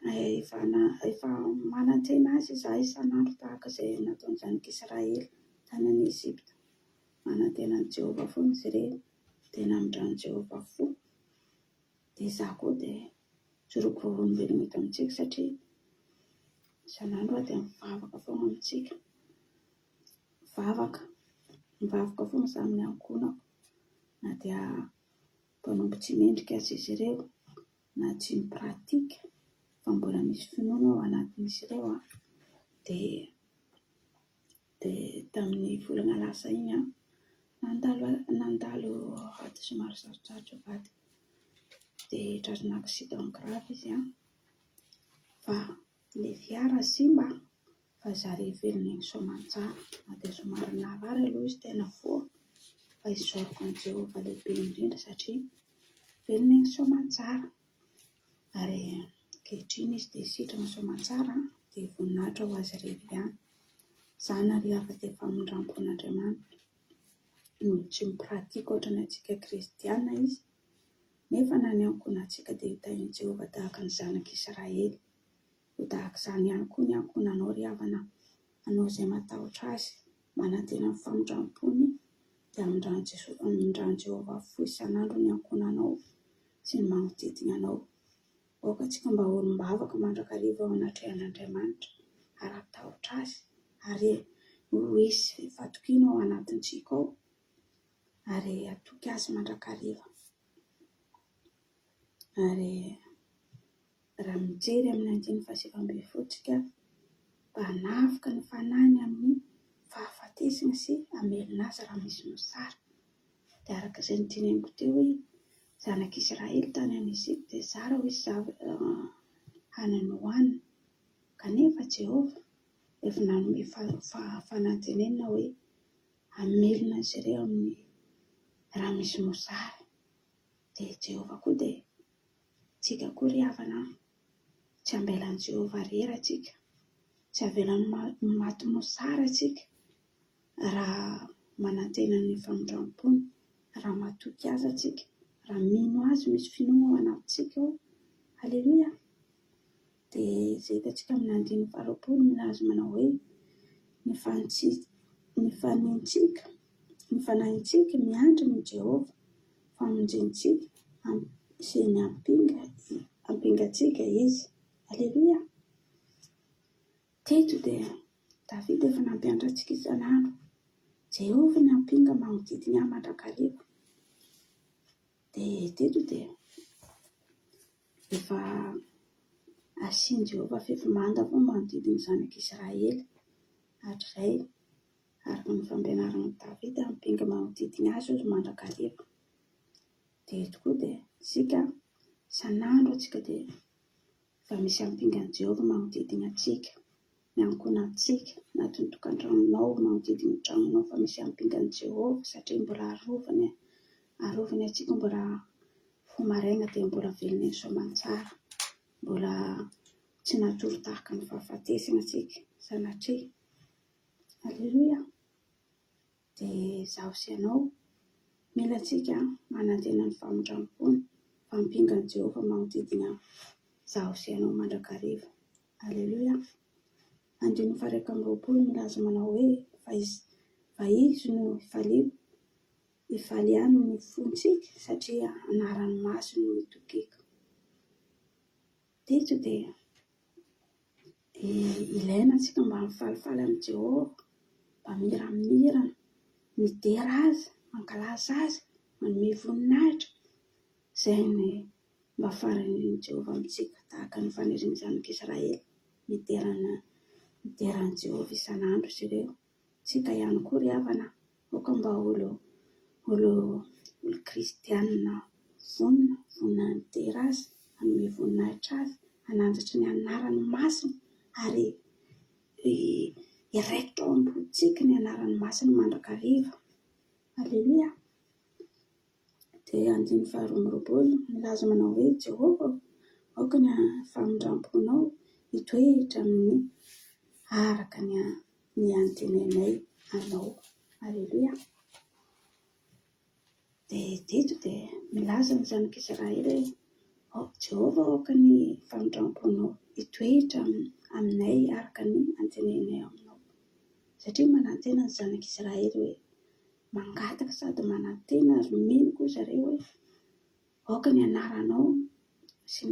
Efa manantena azy za isan'andro tahaka izay nataony zanak'Israely tany any Egypte. Manantena an'i Jehova foana izy ireo dia namindran'i Jehova fo. Dia za koa dia soroko vavolombelona eto amintsika satria isan'andro dia mivavaka foana amintsika. Mivavaka foana za amin'ny ankonako, na dia mpanompo tsy mendrika azy izy ireo na tsy mipratika fa mbola misy finoana ao anatin'izy ireo dia tamin'ny volana lasa iny nandalo raty somary sarotsarotro vady dia trazona accident grave izy fa ilay fiara simba fa zary velon'ainy soamantsara, na dia somary narary aloha izy tena foa fa izoriko an'i Jehova lehibe indrindra satria velon'ainy soamantsara. Ary ankehitriny izy dia sitrana soamantsara dia voninahitra ho azy irery ihany. Izany ry hava dia famindram-pon'Andriamanitra no tsy mipratika ohatran'ny antsika kristiana izy, nefa na ny ankonantsika dia hitahin'i Jehova tahaka ny zanak'Israely. Ho tahaka izany ihany koa ny ankonanao ry havana, anao izay matahotra azy, manantena ny famindram-pony dia amindran'i Jehova fo isan'andro ny ankonanao sy ny manodidina anao. Aoka antsika mba olombavaka mandrakariva ao anatrehan'Andriamanitra ary atahotra azy, ary ho hisy fatokiana ao anatintsika ao, ary atoky azy mandrakariva. Ary raha mijery amin'ny 19:20 tsika mba hanafika ny fanahiny amin'ny fahafatesana sy hamelona azy raha misy mosara. Dia araka izay noteneniko teo hoe zanak'Israely tany any Egypte dia zara ho izy hanany hohanina, kanefa Jehova efa nanome fanantenena hoe hamelona azy ireo amin'ny raha misy mosara. Dia Jehova koa dia tsika koa ry havana tsy ambelan'i Jehova rery atsika, tsy avelany maty mosara atsika raha manantena ny famindram-pony, raha matoky azy atsika, raha mino azy, misy finoana ao anatintsika ao. Halleloia. Dia izay hitantsika amin'ny 9:20 milaza manao hoe ny fanahintsika miandry ny Jehova, famonjentsika sy ny ampingatsika izy. Halleloia. Teto dia Davida efa nampianatra antsika isan'andro, Jehova ny ampinga manodidina ahy mandrakariva. Dia teto dia efa asian'i Jehova fefimanda foana manodidina ny zanak'Israely hatrizay, araka ny fampianaran'i Davida, ampinga manodidina azy izy mandrakariva. Dia eto koa dia isika isan'andro atsika dia efa misy ampingan'i Jehova manodidina antsika, ny ankonantsika, na ny tokantranonao manodidina ny tranonao fa misy ampingan'i Jehova satria mbola arovany antsika, mbola fomaraina dia mbola velon'ainy soamantsara, mbola tsy natoro tahaka ny fahafatesana antsika sanatria. Halleluia. dia zaho sy ianao mila antsika manantena ny famondram-pony fampingan'i Jehovah manodidina zaho sy ianao mandrakariva. Aleluia. Andiny faha 120 milaza manao hoe fa izy no ifalio, ifaly ihany ny fontsika satria anaran'ny maso no itokiko. Dito dia ilaina antsika mba mifalifaly amin'ny Jehovah, mba miramirana, midera azy, mankalaza azy, manome voninahitra, izay ny mba faran'ny Jehovah amintsika tahaka ny fanerin'ny zanak'Israely mideran'i Jehovah isan'andro izy ireo. Tsika ihany koa ry havana, aoka mba olo kristianina vonina midera azy, manome voninahitra azy, hananjatra ny anarany masina ary iraikitra ao am-potsika ny anarany masina mandrakariva. Aleluia. Dia andiny faha 20 milaza manao hoe Jehovah, aoka ny famondram-ponao hitoehitra amin'ny araka ny antenenay anao. Aleluia. Dia dito dia milaza ny zanak'Israely hoe Jehovah, aoka ny famondram-ponao hitoehitra aminay araka ny antenenay aminao. Satria manantena ny zanak'Israely hoe mangataka sady manantena ary mino koa zareo hoe aoka ny anaranao sy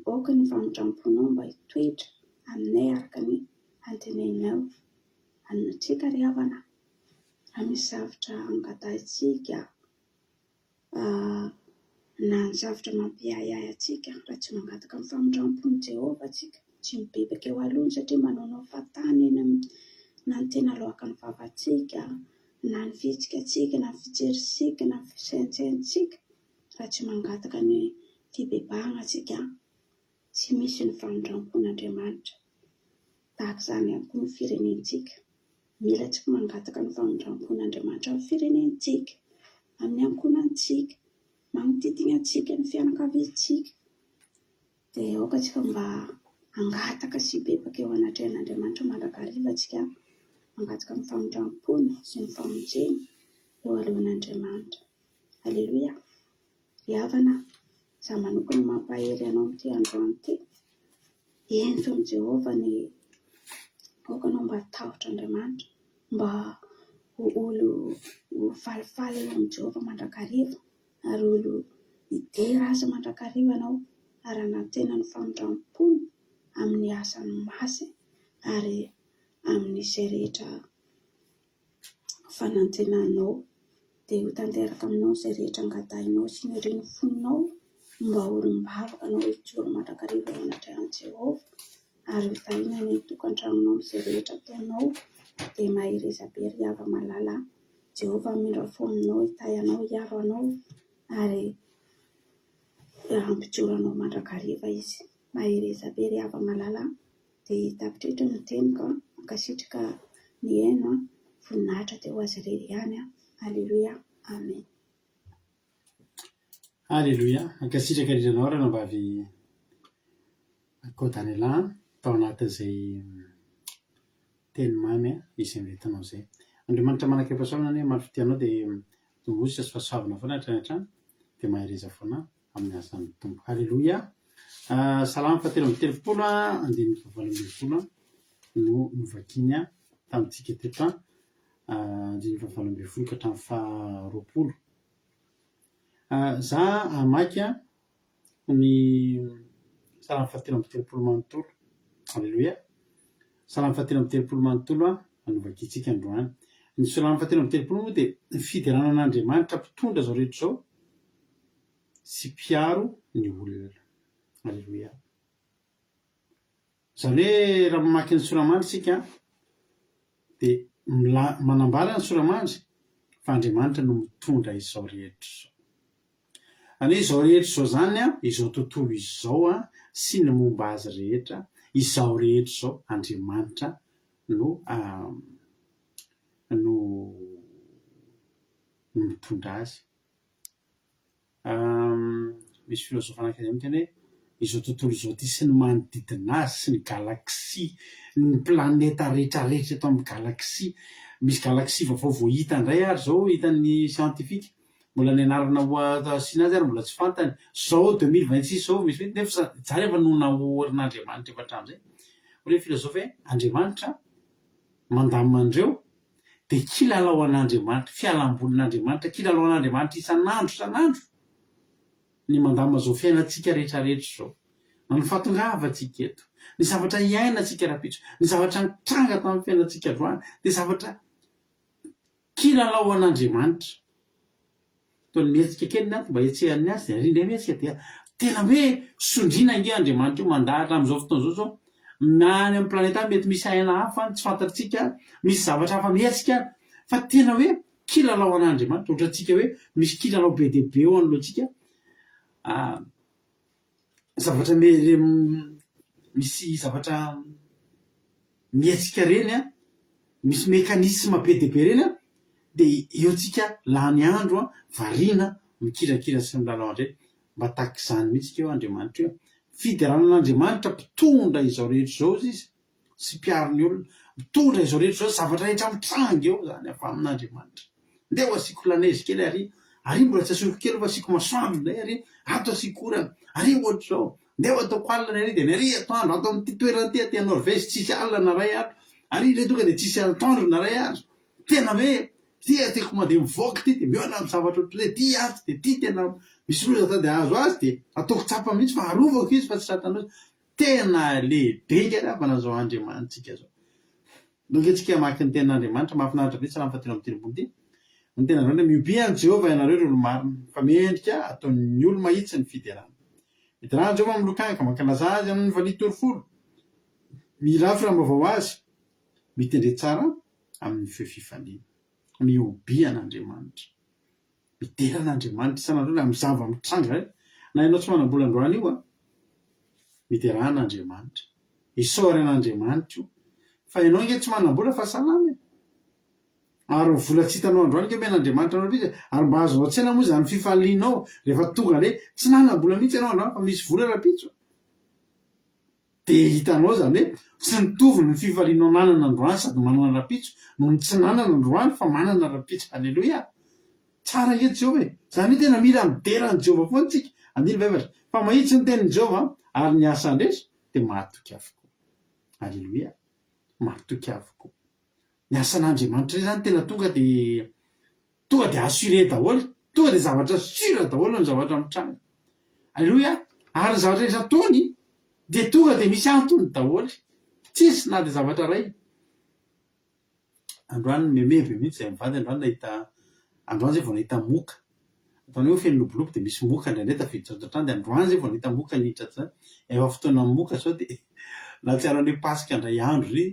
aoka ny famondram-ponao mba hitoetra aminay araka ny antenenao. Antsika ry havana, raha misy zavitra angatahintsika na ny zavitra mampiahiahy atsika, raha tsy mangataka ny famondram-pony Jehovah atsika, tsy mibebaka eo alohany satria manao fatany eny na ny tena loaka ny vavantsika, na ny fihetsiketsika, na ny fijerisika, na ny fisaintsaintsika, raha tsy mangataka ny fibebahana atsika, tsy misy ny famondram-pon'Andriamanitra. Tahaka izany ihany koa ny firenentsika. Mila tsika mangataka ny famondram-pon'Andriamanitra amin'ny firenentsika, amin'ny ankonantsika, manodidina antsika ny fianakaviantsika. Dia aoka tsika mba angataka sy bebaka eo anatrehan'Andriamanitra mandrakariva atsika, mangataka ny famondram-pony sy ny famonjena eo alohan'Andriamanitra. Aleluia. Ry havana, izaho manokana mampahery anao amin'ity androany ity, ento amin'i Jehovah ny aoka anao mba tahotra Andriamanitra, mba olo falifaly eo amin'i Jehovah mandrakariva, ary olo idera azy mandrakariva anao, ary anantena ny famondram-pony amin'ny asany masy ary amin'izay rehetra fanantenanao. Dia ho tanteraka aminao izay rehetra angatahinao sy ny riny foninao, mba olombavaka anao hijoro mandrakariva eo anatrehan'i Jehovah, ary ho tahina ny tokantranonao izay rehetra ataonao. Dia mahireza-be ry hava malala, Jehovah mindra fo aminao, hitahy anao, hiaro anao, ary ampijoro anao mandrakariva izy. Mahireza-be ry hava malala. Dia tapitritra ny teniko, mankasitraka ny aino, voninahitra teo azy irery ihany. Aleluia. Amen. Aleluia. Mankasitraka ridranao raha nambavy Côte-d'Anelin tao anatin'izay teny mamy izay nentinao izay. Andriamanitra manaka-pahasalamana ny maro fitianao dia tongositra sy fahasoavana foana hatrany hatrany, dia mahireza foana amin'ny asan'ny tompo. Aleluia. Salama fahatelo amby telopolo andiny fahavalo amby folo no novakiny tamintsika teto andiny fahavalo amby folo ka hatramin'ny faha 20. Za amaky ny salama fahatelo amby telopolo manontolo. Aleluia. Salama fahatelo amby telopolo manontolo novakitsika androany. Ny salama fahatelo amby telopolo moa dia ny fideranan'Andriamanitra mpitondra zao rehetra zao sy mpiaro ny olona. Aleluia. Izany hoe raha mamaky ny soramandry isika dia manambara ny soramandry fa Andriamanitra no mitondra izao rehetra izao. Any izao rehetra izao zany izao tontolo izao sy ny momba azy rehetra, izao rehetra izao Andriamanitra no mitondra azy. Misy filozofa anankiray miteny hoe izao tontolo izao ity sy ny manodidina azy sy ny galaksia, ny planeta rehetra rehetra eto amin'ny galaksia misy galaxie vaovao vao hita ndray ary zao hitan'ny scientifique mbola nianarana ho sinazy ary mbola tsy fantany zao 2026 zao misy mety nefa zary efa nona orin'Andriamanitra efa hatramin'izay hoe filazofy hoe Andriamanitra mandamina andreo de kilalao an'Andriamanitra fialambolin'Andriamanitra kilalao an'Andriamanitra isan'andro ny mandamina zao fiainantsika rehetrarehetra zao na ny fahatongavantsika eto ny zavatra iainantsika rapitso ny zavatra nitranga tamin'ny fiainantsika androany de zavatra kilalao an'Andriamanitra toy ny mihetsika kely ny ato mba hetsehan'ny azy de rindray mihetsika dia tena hoe sondrina inge Andriamanitra io mandahatra amin'izao fotoana zao any amin'ny planeta mety misy aina hafa tsy fantatsika misy zavatra hafa mihetsika fa tena hoe kilalao an'Andriamanitra ohatra atsika hoe misy kilalao be dia be eo anoloantsika zavatra misy zavatra mihetsika reny misy mekanisme be dia be reny de eo tsika lany andro variana mikirakira sy milalao andreny mba tahaka izany mihitsy eo Andriamanitra eo fideranan'Andriamanitra mpitondra izao rehetra zao izy sy mpiarony olona mitondra izao rehetra zao zavatra rehetra mitranga eo zany afa amin'Andriamanitra ndeha ho asiko lanezy kely ary mbola tsy asiko kely fa asiko masoandro nday ary ato asiko orana ary ohatra zao ndeha ho ataoko alina ary de nary atoandro ato amin'ity toerana ty Norvezy tsisy alina na ray andro ary le tonga de tsisy atoandro na ray andro tena hoe ty ateko mandeha mivoaka ty de miona amin'ny zavatra ohatr'izay ty ato de ty tena misy loza tao de azo azy de ataoko tsapa mihitsy fa arovako izy fa tsy satran'ozy tena lehibe kely avy nazao Andriamanitsika zao donc etsika maky ny tenan'Andriamanitra mahafinaritra be salamy fatelo amin'ny telopolo ty ny tena androany miobia Jehova ianareo ry olo marina fa mendrika ataon'ny olo mahitsy ny fiderana hiderana Jehova amin'ny lokanga mankalaza azy amin'ny valitorofolo mirafy rambavao azy mitendre tsara amin'ny feo fifaliana miobia an'Andriamanitra mideran'Andriamanitra isan'andro amin'ny zava mitranga na ianao tsy manambola androany io mideran'Andriamanitra isaory an'Andriamanitra io fa ianao nge tsy manambola fa salama ary vola tsy hitanao androany ke men'Andriamanitra anao izy ary mba azo an-tsaina moa zany fifalianao rehefa tonga le tsy nanambola mihitsy ianao androany fa misy vola rapitso de hitanao zany hoe tsy nitovy ny fifalianao nanana androany sady manana rapitso no ny tsy nanana androany fa manana rapitso halleloia tsara eto Jehova zany hoe tena mila mideran'i Jehova foana tsika andiny vavatra fa mahitsy ny tenin'i Jehova ary ny asa andresy de mahatoky avokoa halleloia mahatoky avokoa ny asan'Andriamanitra zany tena tonga de assuré daholo tonga de zavatra sura daholo ny zavatra mitranga halleloia ary zavatra rehetra ataony de tonga de misy antony daholo tsisy na de zavatra ray androany memebe mihitsy zay mivady androany nahita androany zay vao nahita moka ataony hoe feno lobolobo de misy moka ndraindray tafiditra de androany zay vao nahita moka niditra zany efa fotoana amin'ny moka sao de nahatsiaro an'le pasika indray andro ry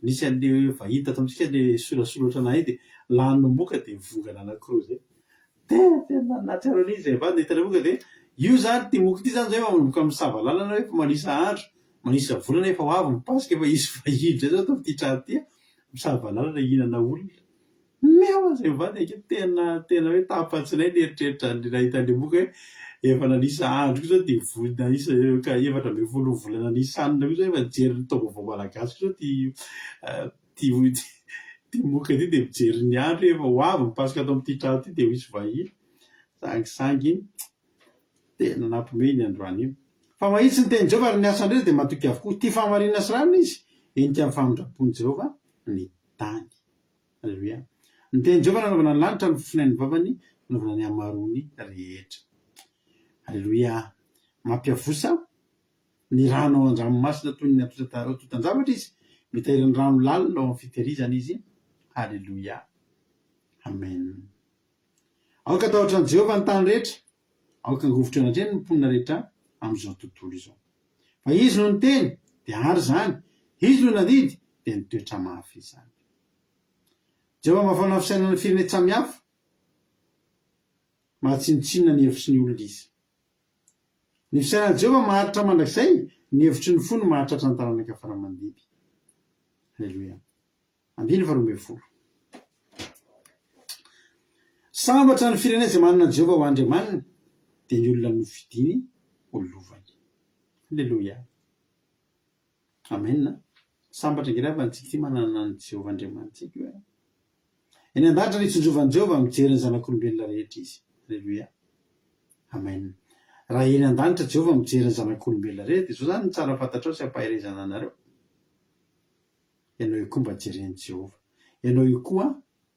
nisy an'le vahita tamitsika le solasolatra nahay de lany moka de vongana anankiroa zay tena nahatsiaro an'izy zay vady nahita le moka de io zany ty moka ty zany zay manomboka amin'ny savalalana hoe manisa andro manisa volana efa ho avy mipasika efa izy vahiny zay zao to ty trano ty misavalalana ihinana olona mewa zay vady ake tena hoe tapatsinay neritreritra nahita le moka hoe efa nanisa andro ko zao de nanisa ka efatra amby folo volana nisanina ko zao efa nijery ny taovavao malagasy ko zao ty moka ty de mijery ny andro efa ho avy mipasika ato amin'ity trano ty de ho isy vahiny sangisangy tena nampomeny androany io fa mahitsy ny teny Jehova ary ny asandreo de matoky avokoa ty famarinana sy rano izy enika amin'ny famindrapon'i Jehova ny tany halleluia ny teny Jehova nanaovana ny lanitra ny fofinain'ny vavany nanaovana ny amarony rehetra halleluia mampiavosa ny rano ao an-dranomasina toy ny atotan-javatra izy mitahiry ny rano lalina ao amin'ny fitehirizana izy halleluia amen aoka atahotra ny Jehova ny tany rehetra aoka angovotra eo anatreny ny mponina rehetra amin'izao tontolo izao fa izy no ny teny de ary zany izy no nadidy de ny toetra mafy izany Jehova mahafana fisainana ny firenena samihafa mahatsinotsinona ny hevitry ny olona izy ny fisainan'i Jehova maharitra mandrakizay ny hevitry ny fony mahatratra ny taranaka faramandidy halleluia andiny faharoa ambin'ny folo sambatra ny firenena izay manana Jehova ho Andriamanina de ny olona nofidiny olovany halleluia amen sambatra ngira fa antsika ty manana ny Jehova Andriamanitsika io eny an-danitra ny tsonjovan'i Jehovah mijery ny zanak'olombelona rehetra izy. Alleluia. Amen. Raha eny an-danitra Jehovah mijery ny zanak'olombelona rehetra, izao zany ny tsara fantatrao sy ampaherezana anareo. Ianao io koa mba jereny Jehovah. Ianao io koa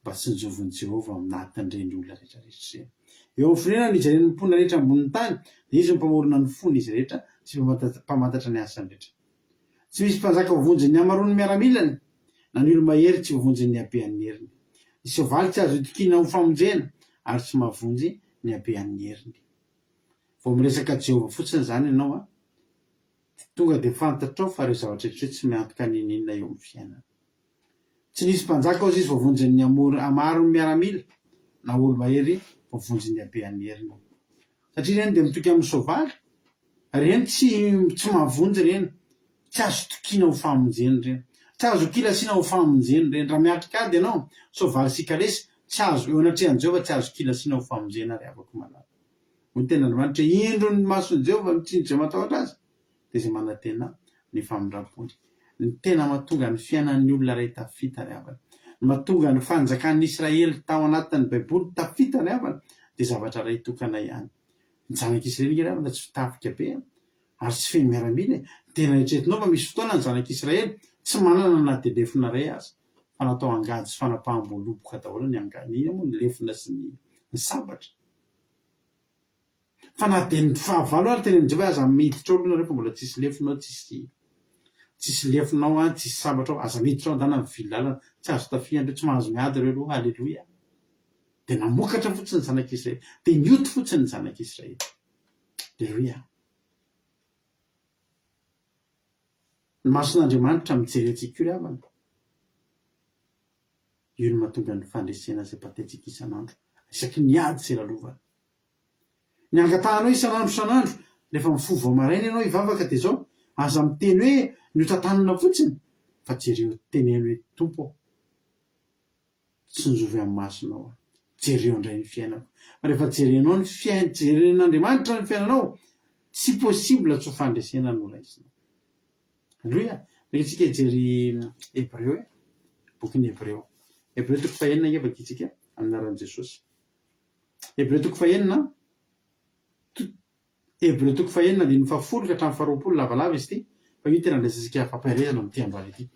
mba tsinjovin'i Jehovah anatin'ireny olona rehetrarehetra ireny. Eo amin'ny firenena ny ijeren'ny mpona rehetra ambonin'ny tany, dia izy mpamorona ny fony izy rehetra sy mpamantatra ny asany rehetra. Tsy misy mpanjaka voavonjy ny hamarony miaramilany, na ny olo-mahery tsy voavonjy ny habean'ny heriny. Ny soavaly tsy azo itokiana ho famonjena, ary tsy mahavonjy ny habean'ny heriny. Vao miresaka Jehovah fotsiny zany ianao a, tonga dia fantatrao fa ireo zavatra rehetra tsy miantoka ninina eo amin'ny fiainana. Tsy nisy mpanjaka ozy izy voavonjy ny hamarony miaramila, na olo-mahery voavonjy ny habean'ny heriny. Satria reny dia mitoky amin'ny soavaly, reny tsy mahavonjy reny, tsy azo tokiana ho famonjeny reny, tsy azo kilasiana ho famonjeny reny. Raha miatrika ady ianao, soavaly sy kalesy, tsy azo eo anatrehan'i Jehovah, tsy azo kilasiana ho famonjena ary afaka malala. Ny tena Andriamanitra indro ny mason'i Jehovah mitsindry matahotra azy, dia izay manantena ny famindram-pony. Ny tena mahatonga ny fiainan'ny olona iray tafita ny avana, ny mahatonga ny fanjakan'ny Israely tao anatin'ny Baiboly tafita ny avana, dia zavatra iray tokana ihany. Ny zanak'Israely nge avana tsy fitafika be, ary tsy feno miaramila. Tena eritreretinao fa misy fotoana ny zanak'Israely tsy manana na dia lefina iray aza, fa natao angady sy fanapaham-boaloboka daholo ny angady. Iny moa ny lefina sy ny sabatra. Fa na dia ny fahavalo ary tena Jehovah aza miditra olo nareo fa mbola tsisy lefinao, tsisy lefinao a, tsisy sabatra ao, aza miditra ao an-dana mivily lalana, tsy azo tafiandreo, tsy mahazo miady ireo aloha. Alleluia. Dia namokatra fotsiny ny zanak'Israely, dia nioty fotsiny ny zanak'Israely. Alleluia. Ny mason'Andriamanitra mijery antsika io ry havana. Io no mahatonga ny fandresena izay patentsika isan'andro, isaky ny ady sy lalovana. Ny angatahanao isan'andro, rehefa mifovo maraina ianao hivavaka dia izao, aza miteny hoe niotantanana fotsiny, fa jereo teneno hoe tompo aho, tsinjovy amin'ny masonao, jereo indray ny fiainako. Fa rehefa jerenao ny jeren'Andriamanitra ny fiainanao, tsy possible tsy ho fandresena no raisinao. Alleluia. Rehefa jery Hebreo, bokin'ny Hebreo. Hebreo 4 ngevaka itsika amin'ny anaran'i Jesosy. Hebreo 4, Hebreo 4 dia ny 10 ka hatramin'ny 20 lavalava izy ity, fa io tena ndraisasika fampiarezana amin'ity androany ity.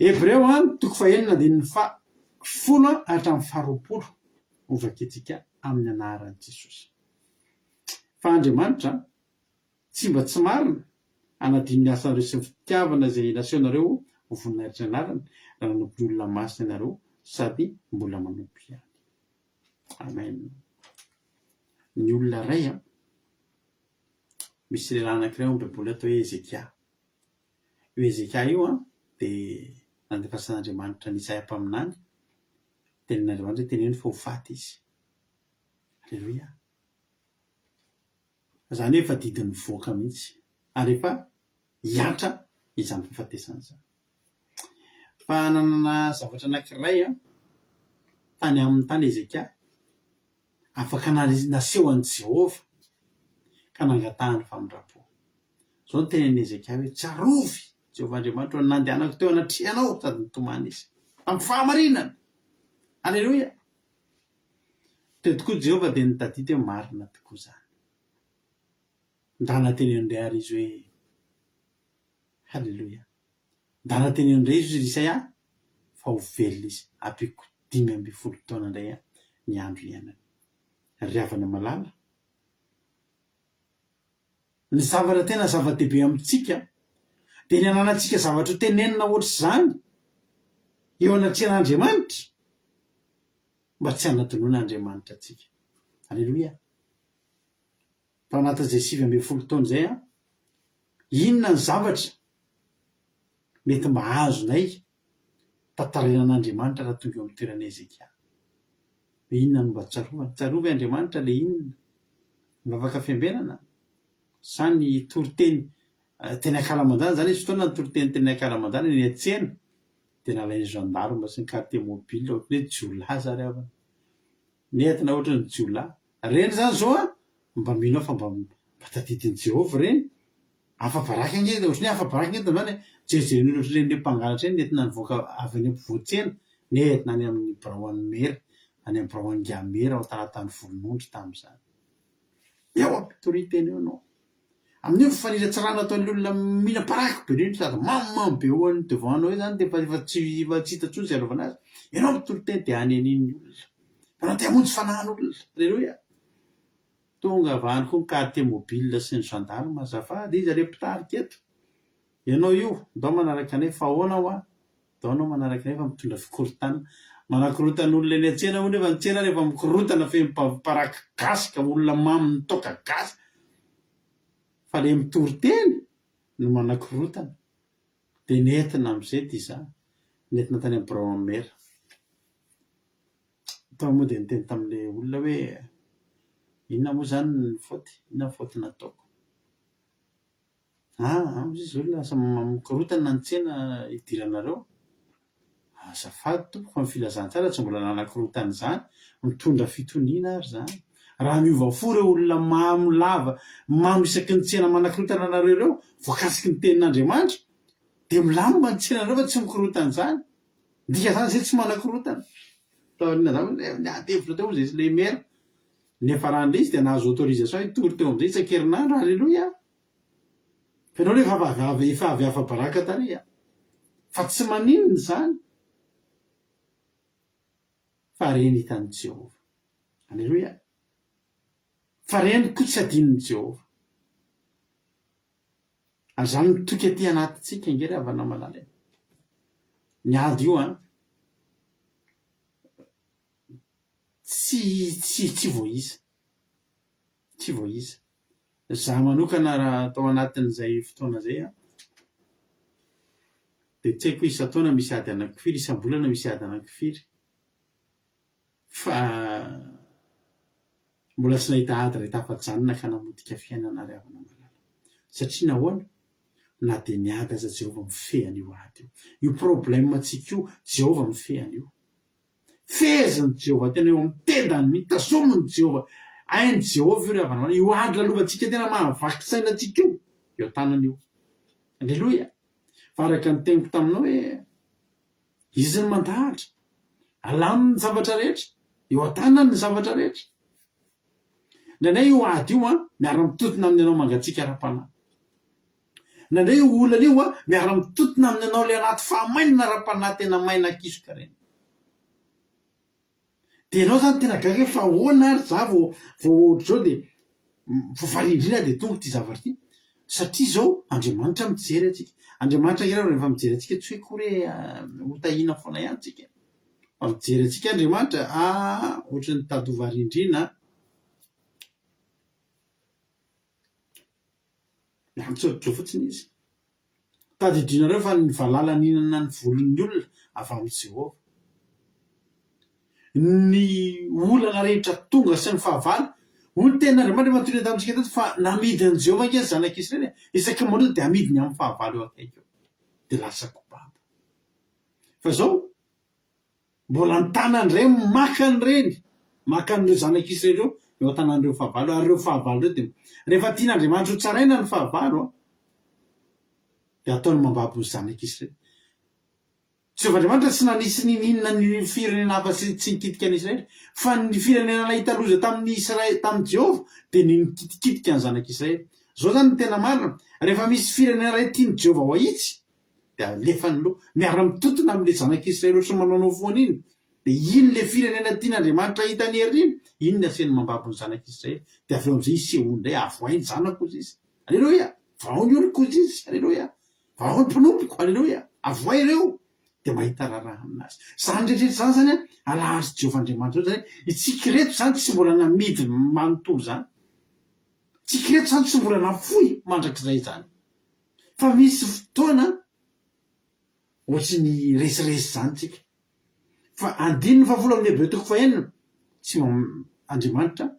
Hebreo 4 dia ny 10 hatramin'ny 20 ovakitsika amin'ny anaran'i Jesosy. Fa Andriamanitra tsy mba tsy marina anadiny ny asan'ireo sy ny fitiavana izay nasehoanareo ho voninahitra ny anarany, raha nanompo ny olona masina ianareo sady mbola manompo ihany. Amen. Ny olona iray misy lehilahy anankiray ao amin'ny Baiboly atao hoe Ezekia. Io Ezekia io dia nandefasan'Andriamanitra ny Isaia mpaminany, tenin'Andriamanitra teneny fa ho faty izy. Alleluia. Zany hoe efa didiny voaka mihitsy, ary efa hiatra izany fifatesana izany. Fa nanana zavatra anankiray tany amin'ny tany Ezekia, afaka nasehoan'i Jehovah ka nangatahany famindram-po. Zao ny tenen'i Ezekia hoe tsarovy Jehovah Andriamanitra ny nandehanako teo anatrehanao sady nitomany izy amin'ny fahamarinana. Alleluia. Teo tokoa Jehovah dia nitadidy hoe marina tokoa zany. Ndana tenen'indray ary izy hoe halleluia. Ndana tenen'indray izy Isaia fa ho velona izy, apiko 5 taona indray ny andro iainany. Ry havana malala, ny zavatra tena zava-dehibe amintsika dia ny ananantsika zavatra tenenina ohatr'izany eo anatrehan'Andriamanitra mba tsy hanadinoana Andriamanitra antsika. Alleluia. Fa anatin'izay 20 taona izay inona ny zavatra mety mba azonay tantarainan'Andriamanitra raha tonga eo amin'ny toeran'i Ezekia? Inona no mba tsarovy Andriamanitra le inona? Mba afaka fiambenana? Sa ny toriteny teny akalamanjana zany izy fotoana ny toriteny teny akalamanjana ny atsena dia nalainy gendarme sy ny quartier mobile ohatry hoe jiolahy zary avana. Nentina ohatry ny jiolahy. Reny zany zao mba mino fa mba tadidin'i Jehovah reny. Afa-baraka nge ohatry ny afa-baraka nge zany jerijeren'olo ohatry reny le mpangalatra reny nentina nivoaka avy any ampovoan-tsena nentina any amin'ny Brahoany Mera, any amin'ny Brahoany Gamera ao taratany volonondry tamin'izany. Eo ampitorinteny eo anao. Amin'io faniratsy rano ataon'ny olona mihina-paraky be rindry sady mamimamy be eo any devant anao zany dia efa tsy hita tsony zay arovana azy. Ianao ampitorinteny dia any an'iny olona. Manao te hamonjy fanahin'olona. Alleloia. Tonga avahany koa ny quartier mobile sy ny gendarme azafady izy are mpitarika eto. Ianao io ndao manaraka anay fa ahoana ho ndao anao manaraka anay fa mitondra fikorotana. Manakorotana olona eny an-tsena moa nefa ny tsena rehefa mikorotana fe miparaka gasy ka olona mamy mitoka gasy. Fa le mitoriteny no manakorotana. Dia nentina amin'izay ty izany. Nentina tany amin'ny Brahoany Mera. Tao moa dia niteny tamin'ilay olona hoe inona moa zany ny faute? Inona ny faute nataoko? Izy olona lasa mikorotana ny tsena idiranareo. Azafady tompoko fa mifilazantsara tsy mbola nanakorotana izany, mitondra fitoniana ary zany. Raha miova fo ireo olona mamy lava, mamy isaky ny tsena manakorotana anareo ireo, voakasiky ny tenin'Andriamanitra, dia milamba ny tsenareo fa tsy mikorotana izany. Dika zany izay tsy manakorotana. Taorina zany niadevitra teo izay le Mera. Nefa raha an'ilay izy dia nahazo autorisation hitory teo amin'izay isan-kerinandro. Alleloia. Fa ianao rehefa efa avy afa-baraka tary fa tsy maninona izany. Fa reny hitan'i Jehova. Alleloia. Fa reny koa tsy adinon'i Jehova. Ary zany mitoky aty anatintsika ingery havana malala. Niady io tsy voiza. Tsy voiza. Za manokana raha tao anatin'izay fotoana zay dia tsy haiko isan-taona misy ady anankifiry, isam-bolana misy ady anankifiry. Fa mbola tsy nahita ady iray tafajanona ka namodika fiainana ry havana malala. Satria nahoana? Na dia niady aza Jehova mifehy an'io ady io. Io problème antsika io, Jehova mifehy an'io. Feheziny Jehova tena eo amin'ny tendany mitazominy Jehova. Hainy Jehova io ry havana malala. Io ady lalovantsika tena mahavaky sainantsika io, eo tanany io. Alleloia. Fa araka ny teniko taminao hoe izy ny mandahatra. Alaminy ny zavatra rehetra. Eo an-tanany ny zavatra rehetra. Nandray io ady io miara-mitotona amin'ny anao mangatsiaka ara-panahy. Nandray io olana io miara-mitotona amin'ny anao le anaty fahamainana ara-panahy tena maina kisoka reny. Dia ianao zany tena gaga fa ahoana ary za vao ohatr'izao dia voafarindrina dia tonga ity zavatra ity. Satria izao Andriamanitra mijery atsika. Andriamanitra nge rehefa mijery atsika tsy hoe kory hoe hotahina foana ihany tsika. Fa mijery atsika Andriamanitra ohatry ny tady hovarindrina. Mitsodratra fotsiny izy. Tadidrinareo fa ny valalana inana ny volon'ny olona avy amin'ny Jehova. Ny olana rehetra tonga sy ny fahavalo, hoy tenin'Andriamanitra matory tamintsika teto fa namidin'i Jehova ange zanak'Israely. Isaky manoa dia amidiny amin'ny fahavalo eo akaiky eo. Dia lasa kobaba. Fa izao mbola ny tanan'ireny maka an'ireny, maka an'ireo zanak'Israely eo an-tanan'ireo fahavalo. Ary ireo fahavalo ireo dia rehefa tian'Andriamanitra ho tsaraina ny fahavalo dia ataony mambabo ny zanak'Israely. Jehova tsy nanisy ninona ny firenena hafa tsy nikitika an'Israely, fa ny firenena nahita loza tamin'ny Jehova dia nikitikika ny zanak'Israely. Zao zany ny tena marina. Rehefa misy firenena iray tian'i Jehova ho ahitsy dia alefany loha miara-mitotona amin'ilay zanak'Israely ohatry manao foana iny. Dia iny le firenena tian'Andriamanitra hitany ery iny ny aseny mambabo ny zanak'Israely. Dia avy eo amin'izay isehoany indray avoainy zanako izy. Alleloia. Vahoany oloko izy. Alleloia. Vahoany mpinompoko. Alleloia. Avoay ireo. Dia mahita raharaha aminazy. Zany rehetra zany alahazy Jehova Andriamanitra zany. Itsika reto zany tsy mbola namidy manontolo zany. Tsika reto zany tsy mbola nafoy mandrakizay zany. Fa misy fotoana ohatry ny resiresy zany tsika. Fa andininy fa folo amin'ny Hebrea 9:1 tsy Andriamanitra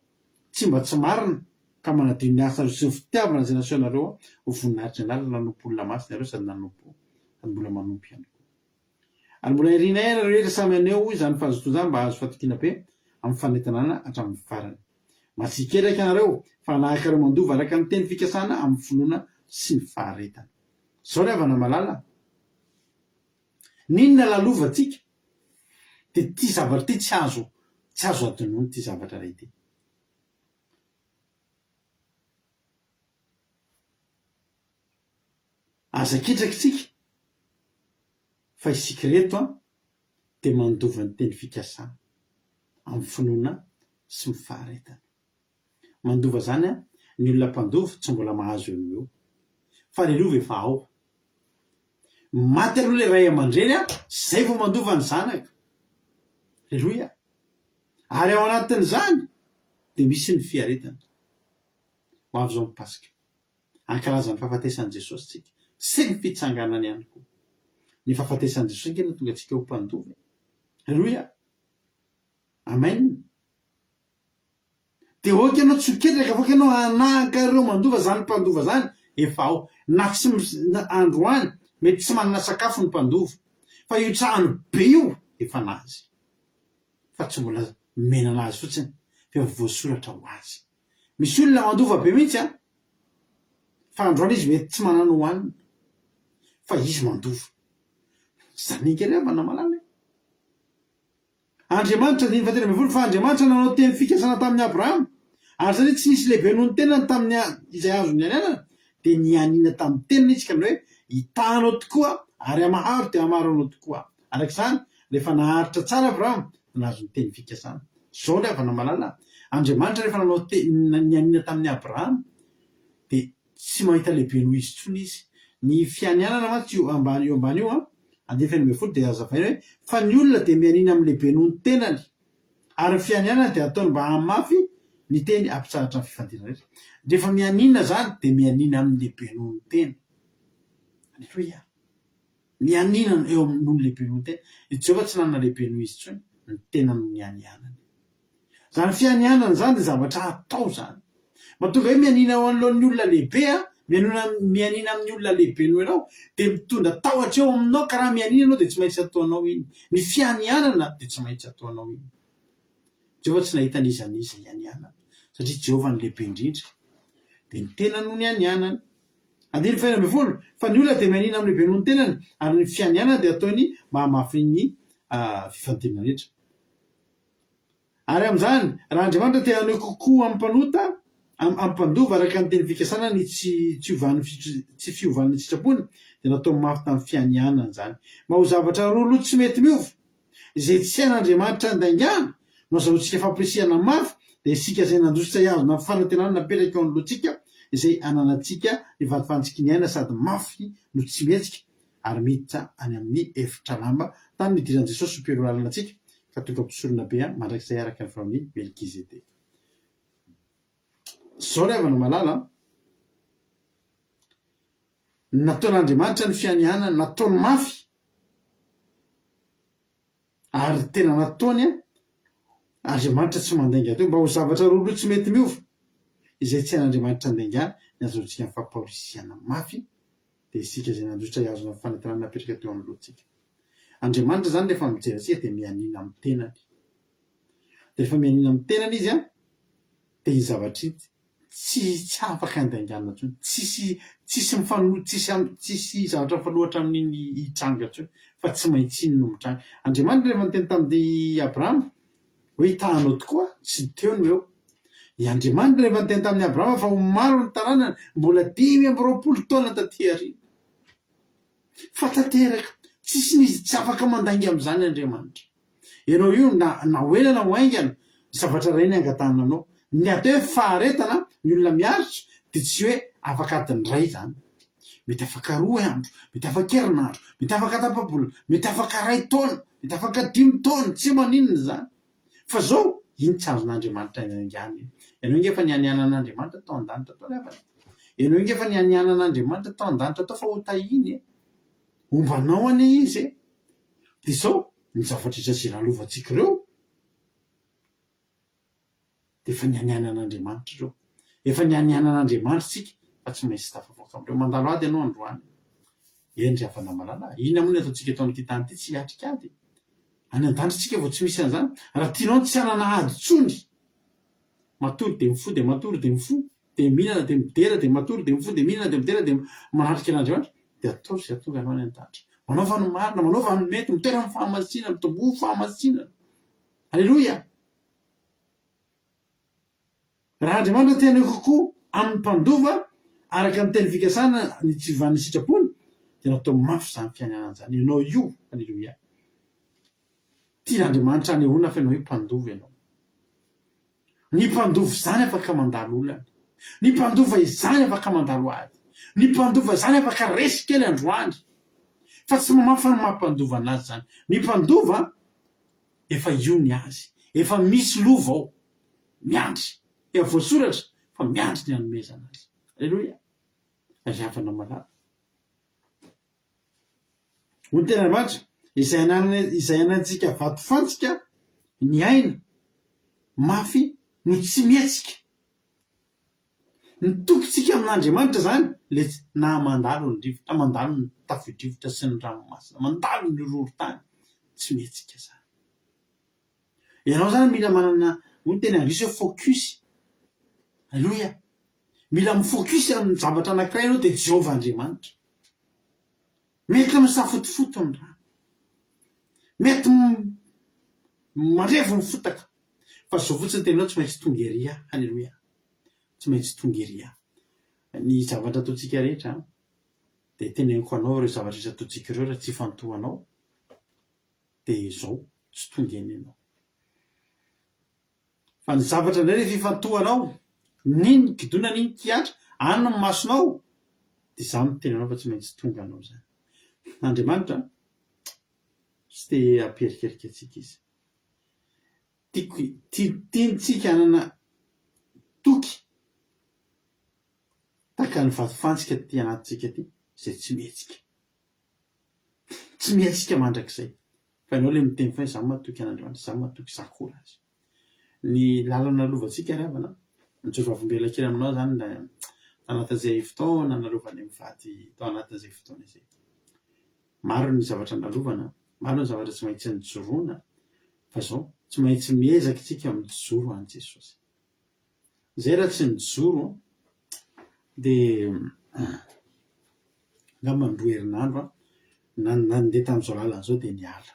tsy mba tsy marina ka manadino ny asa sy ny fitiavana izay nasehoanareo ho voninahitra ny lalana nanompo olona masina sady nanompo sady mbola manompy ihany koa. Ary mbola irina ihany rehetra samy aneo izany fahazotoana izany mba ahazo fatokiana be amin'ny fanentanana hatramin'ny farany. Matsiketraka ianareo fa nahakareo mandova araka ny teny fikasana amin'ny finoana sy ny faharetana. Izao ry havana malala. Ninona lalovantsika? dia ty zavatra ty tsy azo atonony ty zavatra ray ty. Aza kitraky tsika fa isika reto dia mandova ny teny fikasana amin'ny finoana sy ny faharetana. Mandova zany ny olona mpandova tsy mbola mahazo eo fa lelova efa ao. Maty aloha le ray aman-dreny zay vao mandova ny zanaka. Aleloia. Ary ao anatin'izany dia misy ny fiaretana. Ho avy zao ny Pasika, ankarazan'ny fahafatesan'i Jesosy tsika sy ny fitsanganany ihany koa. Ny fahafatesan'i Jesosy nkena tonga antsika ho mpandova. Aleloia. Amen. Dia oka ianao tsy ketraka, avoka ianao anahaka ireo mandova zany mpandova zany efa ao. Na tsy androany mety tsy manana sakafo ny mpandova, fa io trano be io efa nazy, fa tsy mbola menana azy fotsiny fa voasoratra ho azy. Misy olona mandova be mihitsy fa androany izy mety tsy manana hohanina, fa izy mandova. Zaninkerevana malala. Andriamanitra diny fatena mivolo fa Andriamanitra nanao teny fikasana tamin'ny Abrahama, ary zany tsy nisy lehibe noho ny tenany tamin'ny izay azo ny anenana, dia nianina tamin'ny tenany izy ka hoe hitanao tokoa ary amaharo dia amaharo anao tokoa. Arak'izany rehefa naharitra tsara Abrahama nahazo ny teny fikasana. Zao le avana malala. Andriamanitra rehefa nanao nianina tamin'ny Abrahama dia tsy mahita lehibe noho izy tsony izy. Ny fianianana matsy io ambany io andefany mefolo dia azavaina hoe fa ny olona dia mianina amin'ny lehibe noho ny tenany, ary ny fianianana dia ataony mba hamafy ny teny ampitsahatra ny fifandina rehetra. Rehefa mianina zany dia mianina amin'ny lehibe noho ny tena. Aleluia. Mianina eo noho ny lehibe noho ny tena. I Jehovah tsy nanana lehibe noho izy tsony, ny tena no nianianany. Zany fianianana zany dia zavatra atao zany. Mahatonga hoe mianina ao anoloan'ny olona lehibe mianina amin'ny olona lehibe noho ianao dia mitondra tahotra eo aminao, ka raha mianina ianao dia tsy maintsy ataonao iny. Ny fianianana dia tsy maintsy ataonao iny. Jehovah tsy nahita n'iza ianianana satria Jehovah ny lehibe indrindra, dia ny tena no ny anianana. Andiny faina ambin'ny folo fa ny olona dia mianina amin'ny lehibe noho ny tenany, ary ny fianianana dia ataony mba hamafy ny fifandimana rehetra. Ary amin'izany raha Andriamanitra te haneho kokoa amin'ny mpanota amin'ny mpandova araka ny teny fikasana ny tsy fiovan'ny sitrapony dia natao mafy tamin'ny fianianana zany. Mba ho zavatra roa tsy mety miova izay tsy hain'Andriamanitra andaingana no azahoantsika fampirisihana mafy dia isika izay nandositra hiazona fanantenana napetraka eo anoloantsika izay ananantsika ny vatifantsiky sady mafy no tsy mihetsika ary miditra any amin'ny efitra lamba tany nidiran'i Jesosy mpiero lalana antsika ka tonga mpisorona be mandrakizay araka ny firamin'ny Melkizedeka. Zao le avana malala. Nataon'Andriamanitra ny fianianana, nataony mafy ary tena nataony Andriamanitra tsy mandainga teo mba ho zavatra roa tsy mety miova izay tsy hain'Andriamanitra andaingana ny azahoantsika ny fampahorisihana mafy dia isika izay nandositra hiazona fanantenana napetraka teo amin'ny lohantsika. Andriamanitra zany rehefa mijery antsika dia mianina amin'ny tenany. Dia rehefa mianina amin'ny tenany izy dia ny zavatra tsy afaka andaingana tsony, tsisy zavatra faloatra amin'iny hitranga tsony, fa tsy maintsy iny no mitranga. Andriamanitra rehefa niteny tamin'ny Abrahama hoe hitanao tokoa tsy teo no eo. I Andriamanitra rehefa niteny tamin'ny Abrahama fa ho maro ny taranany mbola 520 taona taty aoriana. Fa tanteraka tsisy nisy tsy afaka mandainga amin'izany Andriamanitra. Ianao io na hoelana ho aingana zavatra iray ny angatahana anao. Ny atao hoe faharetana ny olona miaritra dia tsy hoe afaka adiny ray zany. Mety afaka 2 andro, mety afaka herinandro, mety afaka tapa-bola, mety afaka 2 taona, mety afaka 5 taona, tsy maninona zany. Fa zao iny tsy azon'Andriamanitra aingana. Ianao inge fa nianianan'Andriamanitra tao an-danitra tao levana. Ianao inge fa nianianan'Andriamanitra tao an-danitra tao fa ho tahiny ombanao ane izy. Dia zao ny zavatra izay lalovantsika ireo dia efa nianianan'Andriamanitra ireo. Efa nianianan'Andriamanitra tsika fa tsy maintsy tafavoaka amin'ireo. Mandalo ady ianao androany. Endry avana malala. Ina moa ny ataontsika eto amin'ity tany ity tsy hiatrika ady. Any an-danitra vao tsy misy an'izany. Raha tianao tsy hanana ady tsony, matory dia mifo dia matory dia mifo dia mihinana dia midera dia matory dia mifo dia mihinana dia midera dia manatrika an'Andriamanitra dia atao izay tonga anao any an-danitra. manaova ny marina, manaova ny mety, mitera ny fahamasinana, mitombo fahamasinana. Alleloia. Raha Andriamanitra tena kokoa amin'ny mpandova araka ny teny fikasana ny tsy van'ny sitrapony dia natao mafy zany fiainana zany ianao io. Alleloia. Tian'Andriamanitra anehoana fa ianao hoe mpandova ianao. Ny mpandova zany afaka mandalo olana. Ny mpandova izany afaka mandalo ady. Ny mpandova zany afaka resy kely androandry. Fa tsy mamafa ny mampandova anazy zany. Ny mpandova efa io ny azy. Efa misy lova ao. Miandry. Efa voasoratra fa miandry ny hanomezana azy. Alleloia. Azavana malala. Ny tena Andriamanitra izay anantsika vato fantsika ny aina mafy no tsy mietsika. Ny tokontsika amin'Andriamanitra zany le na mandalo ny rivotra, mandalo ny tafio-drivotra sy ny ranomasina, mandalo ny roro-tany, tsy mietsika zany. Ianao zany mila manana ny tena andrisy hoe focus. Alleluia. Mila mifocus amin'ny zavatra anankiray ianao dia Jehovah Andriamanitra. Mety misafotofoto amin'ny rano. Mety marevo ny fotaka. Fa zao fotsiny tenao tsy maintsy tonga ery. Alleluia. Tsy maintsy tonga ery. Ny zavatra ataontsika rehetra dia teneniko anao ireo zavatra rehetra ataontsika ireo raha tsy fantohanao dia zao tsy tonga eny ianao. Fa ny zavatra indray rehefa ifantohanao, niny gidona niny kiatra, any ny masonao, dia zany no tenanao fa tsy maintsy tonga anao zany. Andriamanitra tsy te hamperikerika antsika izy. Tiantsika hanana toky taka ny vato fantsika ty anatintsika ty izay tsy mihetsika. Tsy mihetsika mandrakizay. Fa ianao le miteny fa izaho matoky an'Andriamanitra, izaho matoky sakola azy. Ny lalana lovantsika ry havana, ny jorovam-bela kely aminao zany anatin'izay fotoana nalovany mivady tao anatin'izay fotoana izay. Maro ny zavatra nalovana, maro ny zavatra tsy maintsy nijoroana, fa zao tsy maintsy miezaka isika mijoro an'i Jesosy. Zay raha tsy nijoro dia angamba ny roa herinandro nandeha tamin'izao lalana zao dia niala.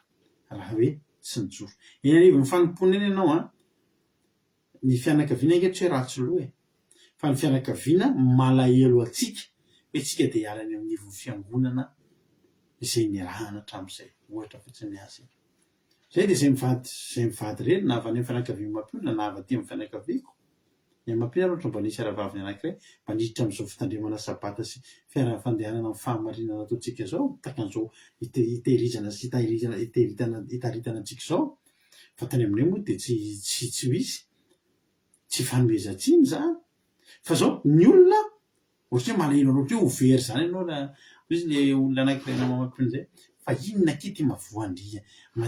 Raha hoe tsy nijoro. Eny anivon'ny fanompona eny ianao ny fianakaviana ankehitriny hoe ratsy loha e. Fa ny fianakaviana malahelo atsika hoe tsika dia hiala any amin'ny nivon'ny fiangonana izay niarahana hatramin'izay. Ohatra fotsiny ny azy. Zay dia izay mivady reny na avy any amin'ny fianakaviana mampiona na avy aty amin'ny fianakaviako. Ny mampiona aloha mba nisy ara-vaviny anankiray mba niditra amin'izao fitandremana sabata sy fiara-fandehanana amin'ny fahamarinana ataontsika zao, takan'izao hitehirizana sy hitaritana antsika zao. Fa tany aminay moa dia tsy misy. Tsy fanomezan-tsiny zany. Fa zao ny olona ohatry hoe malahelo loatra hoe ho very zany ianao raha izy le olona anankiray mampiona zay. Fa inona kity mavoandria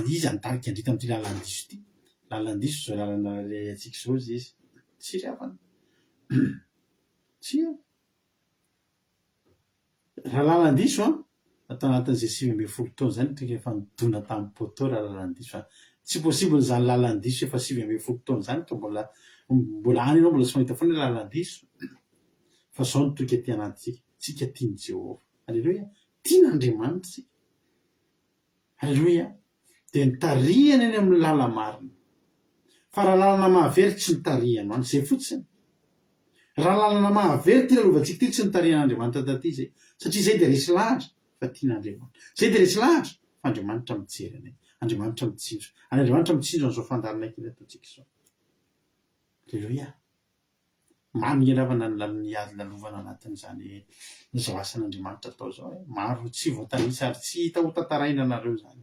iza nitarika andrita amin'ity lalandiso ity. Lalandiso zao lalana ilay antsika zao izy. Tsy ry havana. Tsy. Raha lalandiso atao anatin'izay 2010 taona zany tonga efa nidona tamin'ny poto raha lalandiso. Tsy possible zany lalandiso efa 2010 taona zany ka mbola any ianao mbola tsy mahita foana lalandiso. Fa zao no toka aty anatintsika. Tsika tiany Jehovah. Alleluia. Tian'Andriamanitra tsika. Alleluia. Dia nitarihana eny amin'ny lala marina. Fa raha lalana mahavery tsy nitarihana any izay fotsiny. Raha lalana mahavery ty lalovantsika ty tsy nitarihan'Andriamanitra taty izay. Satria izay dia resy lahatra fa tian'Andriamanitra. Izay dia resy lahatra fa Andriamanitra mijery anay. Andriamanitra mitsinjo. Andriamanitra mitsinjo an'izao fandarana kely ataontsika izao. Alleluia. Manina ravana ny ady lalovana anatin'izany izao asan'Andriamanitra atao izao. Maro tsy voatanisa ary tsy hita ho tantaraina nareo zany.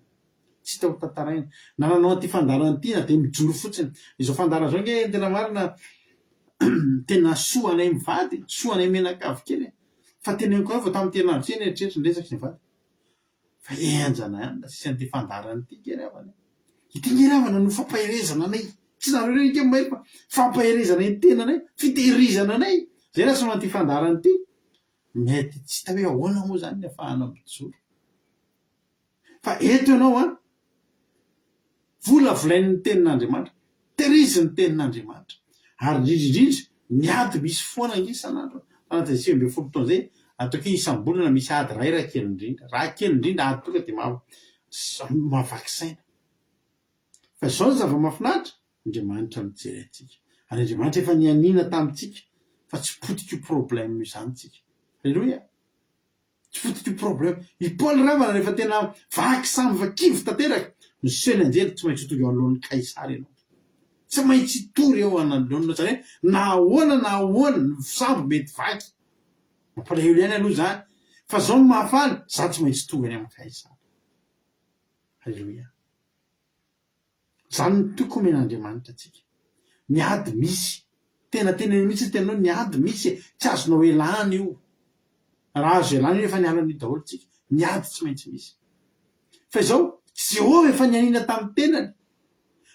Tsy hita ho tantaraina. Na nanao an'ity fandarana ity na dia mijoro fotsiny. Izao fandarana izao nge tena marina tena soa anay mivady, soa anay menakavy kely. Fa teneniko ao vao tamin'ny terinandro tsy eritreritry ny resaka ny vady. Fa enjana ihany sisy an'ity fandarana ity kely havana. Ity nge havana no fampaherezana anay. Tsy nareo reny ke mahery fa fampaherezana ny tenanay, fitehirizana anay. Zay raha soa an'ity fandarana ity. Mety tsy hita hoe ahoana moa zany ny ahafahana mijoro. Fa eto ianao volavolain'ny tenin'Andriamanitra, tehiriziny tenin'Andriamanitra. Ary indrindra ny ady misy foana isan'andro anatin'izay 2010 taona zay ataoko isam-bolana misy ady ray raha kely indrindra ady tonga dia mahavaky saina fa zao ny zava-mahafinaritra Andriamanitra mijery antsika ary Andriamanitra efa nianina tamintsika fa tsy potika io problème izany tsika. Alleloia. Tsy potika io problème. I Paoly ravana rehefa tena vaky samy vakivy tanteraka miseho ny anjely tsy maintsy tonga eo anoloan'ny Kaisary ianao. Tsy maintsy tory eo anoloana zany na ahoana sambo mety vaky. Mampalahelo ihany aloha zany. Fa zao ny mahafaly, za tsy maintsy tonga any amin'ny Kaisary. Alleloia. Zany ny toko omen'Andriamanitra atsika. Ny ady misy. Tena mihitsy tenao ny ady misy. Tsy azonao elana io. Raha azo elana io efa nialana daholo tsika. Ny ady tsy maintsy misy. Fa izao, Jehovah efa nianina tamin'ny tenany.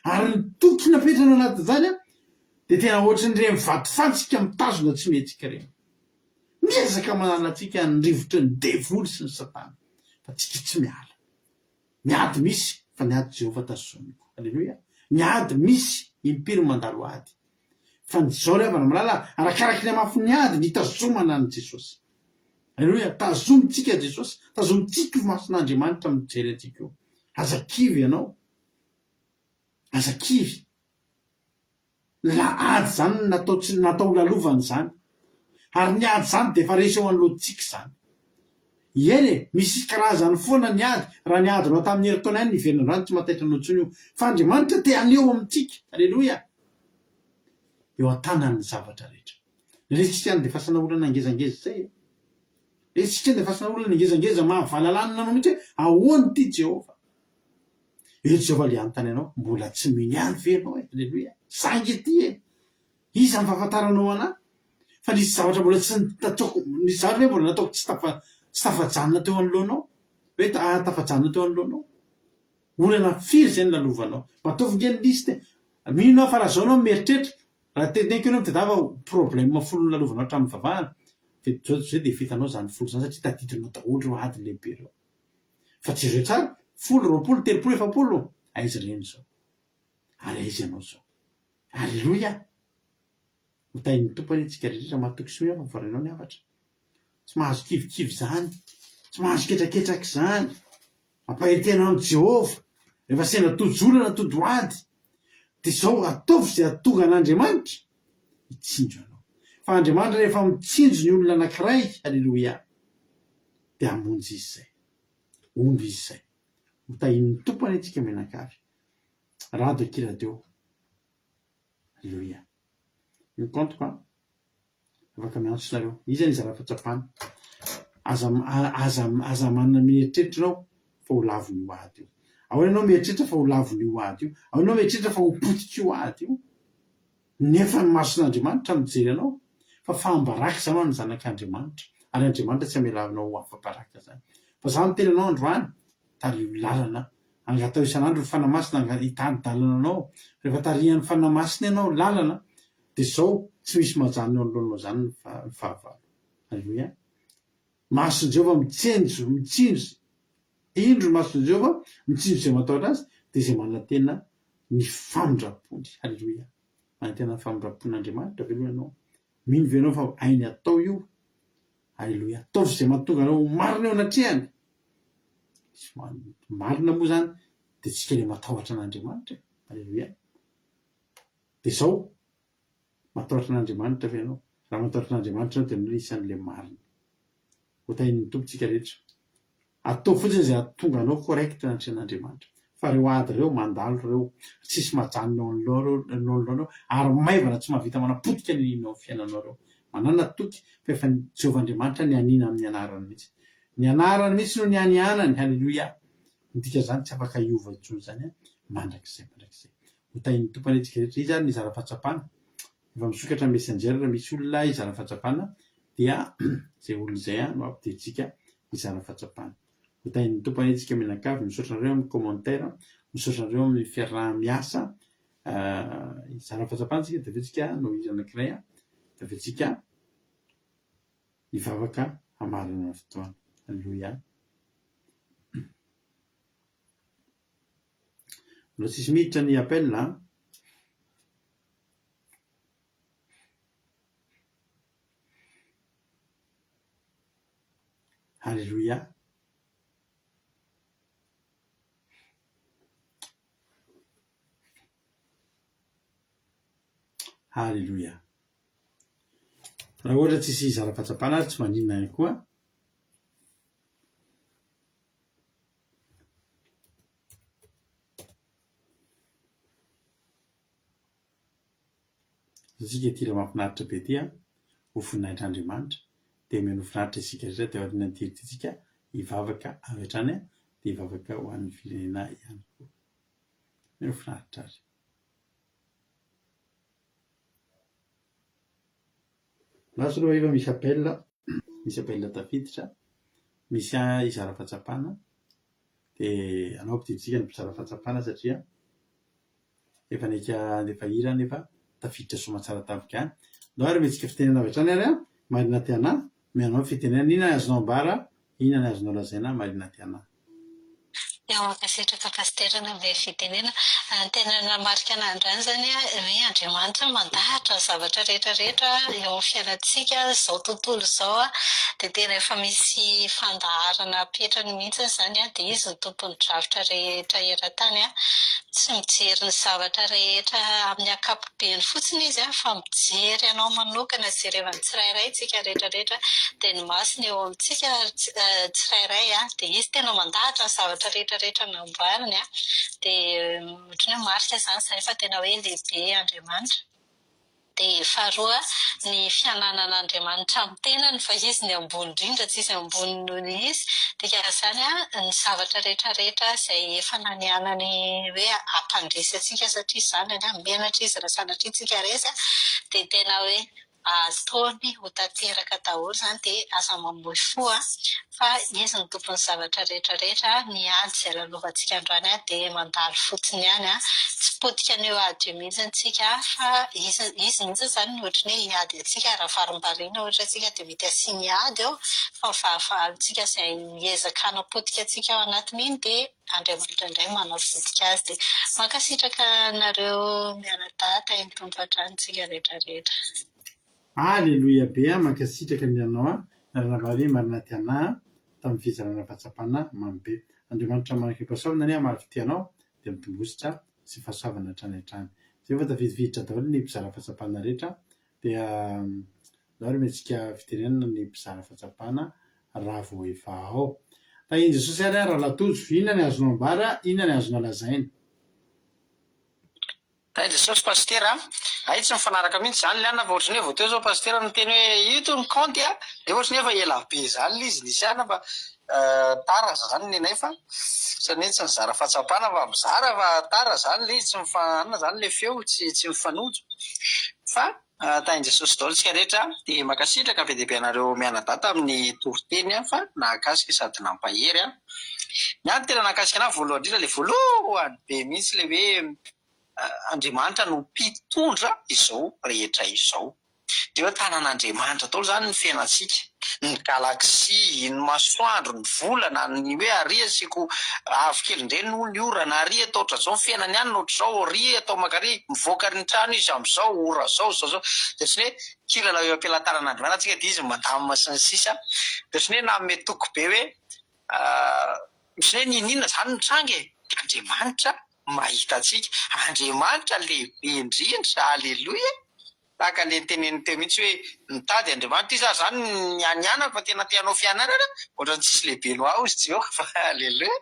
Ary ny toky napetrana anaty zany dia tena ohatry ny reny vatofatsika mitazona tsy mihetsika reny. Miezaka manala antsika ny rivotry ny devoly sy ny satana. Fa tsika tsy miala. Ny ady misy fa ny ady Jehovah tazomiko. Alleluia. Ny ady misy impiry mandalo ady. Fa ny zao rehefa malala arakaraky ny amafy ny ady ny tazomana ny Jesosy. Alleluia. Tazomitsika Jesosy. Tazomitsika io mason'Andriamanitra mijery antsika io. Azakivy ianao. Azakivy. La ady zany natao lalovany zany. Ary ny ady zany dia efa resy eo anoloantsika zany. Eny misy karazany foana ny ady. Raha ny ady nao tamin'ny herintaona ihany niverina androany tsy mataitra anao intsony io. Fa Andriamanitra te aneo amintsika. Alleluia. Eo an-tanany ny zavatra rehetra. Resitsika dia fasana olana ngezangeza zay. Resitsika dia fasana olana ngezangeza mahavalalana anao mihitsy hoe ahoana ity Jehovah. Jehovah le anontany anao mbola tsy miniany ve ianao. Alleluia. Saingy ity iza ny fahafantaranao anahy. Fa nisy zavatra mbola tsy nataoko, nisy zavatra hoe mbola nataoko tsy tafajanona teo anoloanao. Hoe tafajanona teo anoloanao. Olana firy zay ny lalovanao. Mataovy ngeny listy. Mino fa raha zao anao mieritreritra. Raha teniko ianao mitadava problème folo lalovanao hatramin'ny vavahana. Zay dia vitanao zany folo zany satria tadidinao daholo reo ady lehibe reo. Fa tsy ireo tsara. 10, 20, 30, 40. Aiza reny zao. Ary aiza ianao zao. Alleluia. Mitahin'ny tompony antsika rehetra mahatoky sy hoe voaranao ny havatra. Tsy mahazo kivikivy zany. Tsy mahazo ketraketraka zany. Mampahetena amin'ny Jehovah. Rehefa sena tojolana todoady. Dia izao ataovy izay atonga an'Andriamanitra. Mitsinjo anao. Fa Andriamanitra rehefa mitsinjo ny olona anankiray. Alleluia. Dia hamonjy izy izay. Omby izy izay. Mitahin'ny tompony antsika menakavy. Radio kiradio. Alleluia. Io compte quoi. Afaka miantso nareo. Iza ny zara-pahatsapana. Aza manana mieritreritra ianao fa ho lavony io ady io. Ao ianao mieritreritra fa ho lavony io ady io. Ao ianao mieritreritra fa ho potika io ady io. Nefa ny mason'Andriamanitra mijery anao. Fa fambaraka zany ny zanak'Andriamanitra. Ary Andriamanitra tsy amelavinao ho afa-baraka zany. Fa za miteny anao androany. Tario lalana. Angatao isan'andro ny fanamasina hitady dalana anao. Rehefa tarihan'ny fanamasina ianao lalana. Dia izao tsy misy majanona anoloanao zany ny fahavalo. Alleluia. Mason'i Jehovah mitsinjo. Indro mason'i Jehovah mitsinjo izay matahotra azy dia izay manantena ny famindrapony. Alleluia. Manantena ny famindrapon'Andriamanitra ve ianao. Mino ve ianao fa ainy atao io. Alleluia. Ataovy izay mahatonga anao marina eo anatrehany. Marina moa zany dia tsika ilay matahotra an'Andriamanitra. Alleluia. Dia izao matahotra an'Andriamanitra ve ianao. Raha matahotra an'Andriamanitra ianao dia minona isan'ilay marina. Hotahin'ny tompontsika rehetra. Atao fotsiny izay ahatonga anao correct anatrehan'Andriamanitra. Fa reo ady reo mandalo reo. Tsisy majanona anoloanao. Ary maivana tsy mahavita manapotika ny fiainanao reo. Manana toky fa efa Jehovah Andriamanitra ny anina amin'ny anarany mihitsy. Ny anarany mihitsy no ny anianany. Halleluia. Midika zany tsy afaka hiova intsony zany. Mandrakizay. Hotahin'ny tompony antsika rehetra. Iza ny zara-pahatsapana. Efa misokatra messenger raha misy olona izara-fahatsapana dia izay olona izay no ampidiritsika izara-fahatsapana. Hotahin'ny tompony antsika menakavy misaotra anareo amin'ny commentaire, misaotra anareo amin'ny fiaraha-miasa. Izara-fahatsapana tsika dia avetsika no izy anankiray dia avetsika hivavaka hamarina fotoana. Alleluia. Mbola tsisy miditra ny appel. Halleluia. Halleluia. Raha ohatra tsisy zara-pahatsapana ary tsy maninona ihany koa isika ty raha mahafinaritra be tya ho voninahitran'Andriamanitra dia mino finaritra isika rehetra dia aoriana ny tiritritsika hivavaka avy hatrany dia hivavaka ho an'ny firenena ihany koa. Mino finaritra azy. Maso aloha efa misy appel tafiditra, misy izara-pahatsapana dia anao ampidintsika ny mpizara fahatsapana satria efa hira nefa tafiditra somatsara tampoka any. Ndao ary metsika fitenena avy hatrany ary marina ty anahy, mianao fitenena, inona ny azonao ambara, inona ny azonao lazaina marina ty anahy. Eo ankasitraka pasterana be fitenena, tenena marika an'androny zany hoe Andriamanitra mandahatra zavatra rehetrarehetra eo amin'ny fiainantsika izao tontolo izao dia tena efa misy fandaharana petrany mihitsy zany dia izy ny tompony dravitra rehetra eran-tany tsy mijery ny zavatra rehetra amin'ny ankapobeny fotsiny izy fa mijery anao manokana jerevany tsirairay tsika rehetrarehetra dia ny masiny eo amintsika tsirairay dia izy tena mandahatra ny zavatra rehetrarehetra namboariny dia ohatran'ny hoe marika zany izay fa tena hoe lehibe Andriamanitra. Dia faharoa ny fiananan'Andriamanitra amin'ny tenany fa izy ny ambony indrindra tsy izy ambony noho izy dia zany ny zavatra rehetrarehetra izay efa nanianany hoe ampandresy antsika satria izany mianatra izy raha sanatria tsika resy dia tena hoe ataony ho tanteraka daholo zany dia aza mamoy fo fa izy ny tompony zavatra rehetrarehetra ny ady izay lalovantsika androany dia mandalo fotsiny ihany tsy potika an'eo ady io mihitsy tsika fa izy mihitsy zany ny ohatran'ny hoe hiady antsika raha varimbariana ohatra tsika dia mety asiany ady eo fa vahavalontsika izay miezaka hanapotika antsika ao anatiny iny dia Andriamanitra indray manapotika azy dia mankasitraka nareo mianadahatra mitombo hatranitsika rehetrarehetra. Halleluia be mankasitraka ny anao narana-vavy marina ty anahy tamin'ny fizarana fahatsapana mamy be. Andriamanitra manam-pahasoavana ania maro tianao dia mitombositra sy fahasoavana hatrany hatrany. Zay efa tafidividitra daholo ny mpizara fahatsapana rehetra dia ndao ary metsika fitenenana ny mpizara fahatsapana raha vao efa ao. Fa iny Jesosy ary raha latojo, inona ny azonao ambara, inona ny azonao lazaina? Tain'ny Jesosy pastera, tsy mifanaraka mihitsy zany liana fa ohatrany hoe vao teo zao pastera no teny hoe ito ny kaonty dia ohatrany hoe efa ela be zany izy nisy ana fa tara zany nenay fa satria tsy nizara fahatsapana fa mizara fa tara zany le izy tsy mifanana zany le feo tsy mifanojo fa tain'ny Jesosy daholo tsika rehetra dia mankasitraka be dia be anareo mianadata amin'ny toriteny fa nahakasika sady nampahery ny any tena nahakasika anahy voalohany indrindra le voalohany be mihitsy le hoe Andriamanitra no mpitondra izao rehetra izao. Dia hoe tanan'Andriamanitra daholo zany ny fiainantsika, ny galaksi, ny masoandro, ny volana, ny hoe ary asiko avo kely indray no ny orana, ary atao ohatran'izao ny fiainany ihany ohatr'izao, ary atao makary mivoaka ny trano izy amin'izao ora zao zao dia tsy hoe kilala eo am-pelantanan'Andriamanitra tsika dia izy mandamina sy ny sisa dia tsy hoe nanome toko be hoe misy hoe ninona zany ny trange Andriamanitra mahita antsika, Andriamanitra lehibe indrindra, halleloia. Tahaka le teneniny teo mihitsy hoe nitady Andriamanitra izy zany ny anianana fa tena tianao fianarana ohatrany tsisy lehibe no ao izy Jehova fa halleloia,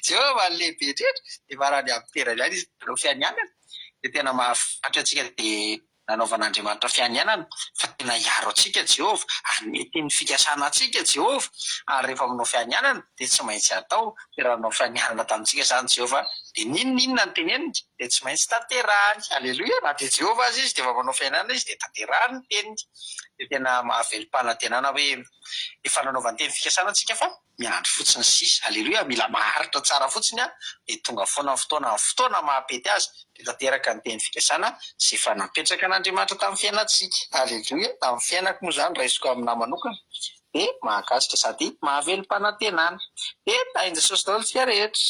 Jehova lehibe indrindra dia varany amterany ihany izy tianao fianianana dia tena mahafinaritra antsika dia nanaovan'Andriamanitra fianianana fa tena hiaro antsika Jehova, hanety ny fikasana antsika Jehova ary rehefa manao fianianana dia tsy maintsy atao dia raha manao fianianana tamintsika zany Jehova dia ninona ny teneniny dia tsy maintsy tanterahany, halleloia. Na dia Jehova azy izy dia efa manao fiainana izy dia tanterahany ny teniny dia tena mahavelom-panantenana hoe efa nanaovany teny fikasana antsika fa miandry fotsiny sisa, halleloia. Mila maharitra tsara fotsiny dia tonga foana fotoana mahapety azy dia tanteraka ny teny fikasana sy efa napetraka an'Andriamanitra tamin'ny fiainantsika, halleloia. Tamin'ny fiainako moa zany raisiko aminahy manokana dia mahakasika sady mahavelom-panantenana dia tain'i Jesosy daholo tsika rehetra.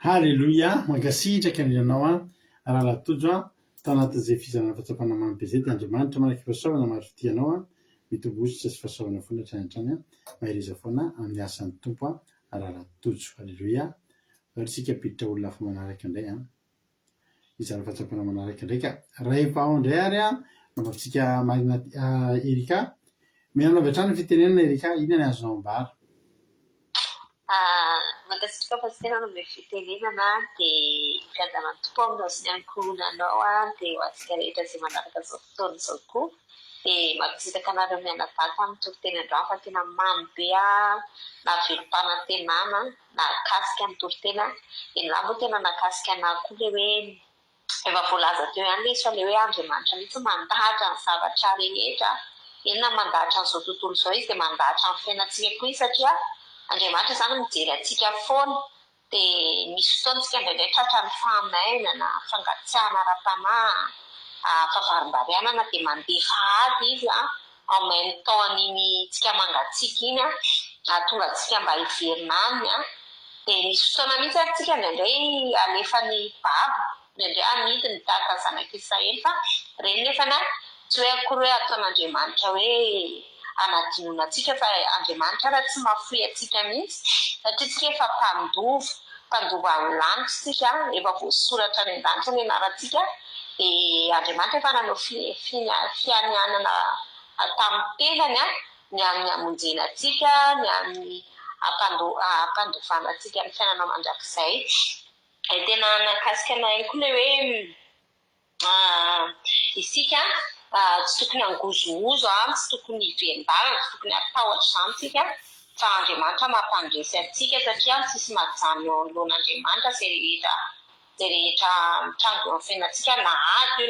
Halleluia, mankasitraka ny ianao raha latojo tao anatin'izay fizarana fahatsapana mamy be izay dia Andriamanitra manaky fahasoavana maro tianao mitobositra sy fahasoavana foana hatrany mahireza foana amin'ny asan'ny tompo arara-tojo. Halleloia. Tsika piditra olona hafa manaraka indray izara fahatsapana manaraka ndraika rehefa ao indray ary mampafitsika marina Erika mianao avy hatrany fitenenana Erika, inona ny azonao ambara? Makasika pasitera amin'ny fitenenana dia fiadana tokoa aminao sy ny ankohonanao dia ho antsika rehetra izay manaraka izao fotoana izao koa dia makasitaka anareo mianadaka amin'ny toritena-drano fa tena mamy be na velom-panantenana na akasika amin'ny toritena ina moa tena nakasika anahy koa le hoe efa voalaza teo ihany le fa le hoe Andriamanitra mihitsy mandahatra ny zavatra rehetra enona mandahatra n'izao tontolo izao izy dia mandahatra ny fiainantsika koa izy satria Andriamanitra zany mijery antsika foana dia misy fotoantsika indraindray tratra ny fahamainana, fangatsiahana ara-panahy, fahavarim-barianana dia mandefa ady izy amain'ny taony iny tsika mangatsiaka iny tonga antsika mba hiverina aminy dia misy fotoana mihitsy ary tsika indraindray alefa ny baba indraindray amidiny tahaka ny zanaka Israely fa ireny nefana tsy hoe akory hoe ataon'Andriamanitra hoe anadinoana antsika fa Andriamanitra raha tsy mahafoy antsika mihitsy satria tsika efa mpandova amin'ny lanitra tsika efa voasoratra ny an-danitra ny anarantsika dia Andriamanitra efa nanao fianianana tamin'ny tenany ny amin'ny hamonjena antsika ny amin'ny hampandovana antsika ny fiainana mandrakizay. Tena nakasika anay koa le hoe isika tsy tokony angozomozo tsy tokony hiven-dalana tsy tokony atahotra izany tsika fa Andriamanitra mampandresy antsika satria tsisy mahajano eo anoloan'Andriamanitra izay rehetra mitrango eo amin'ny fiainantsika na ady io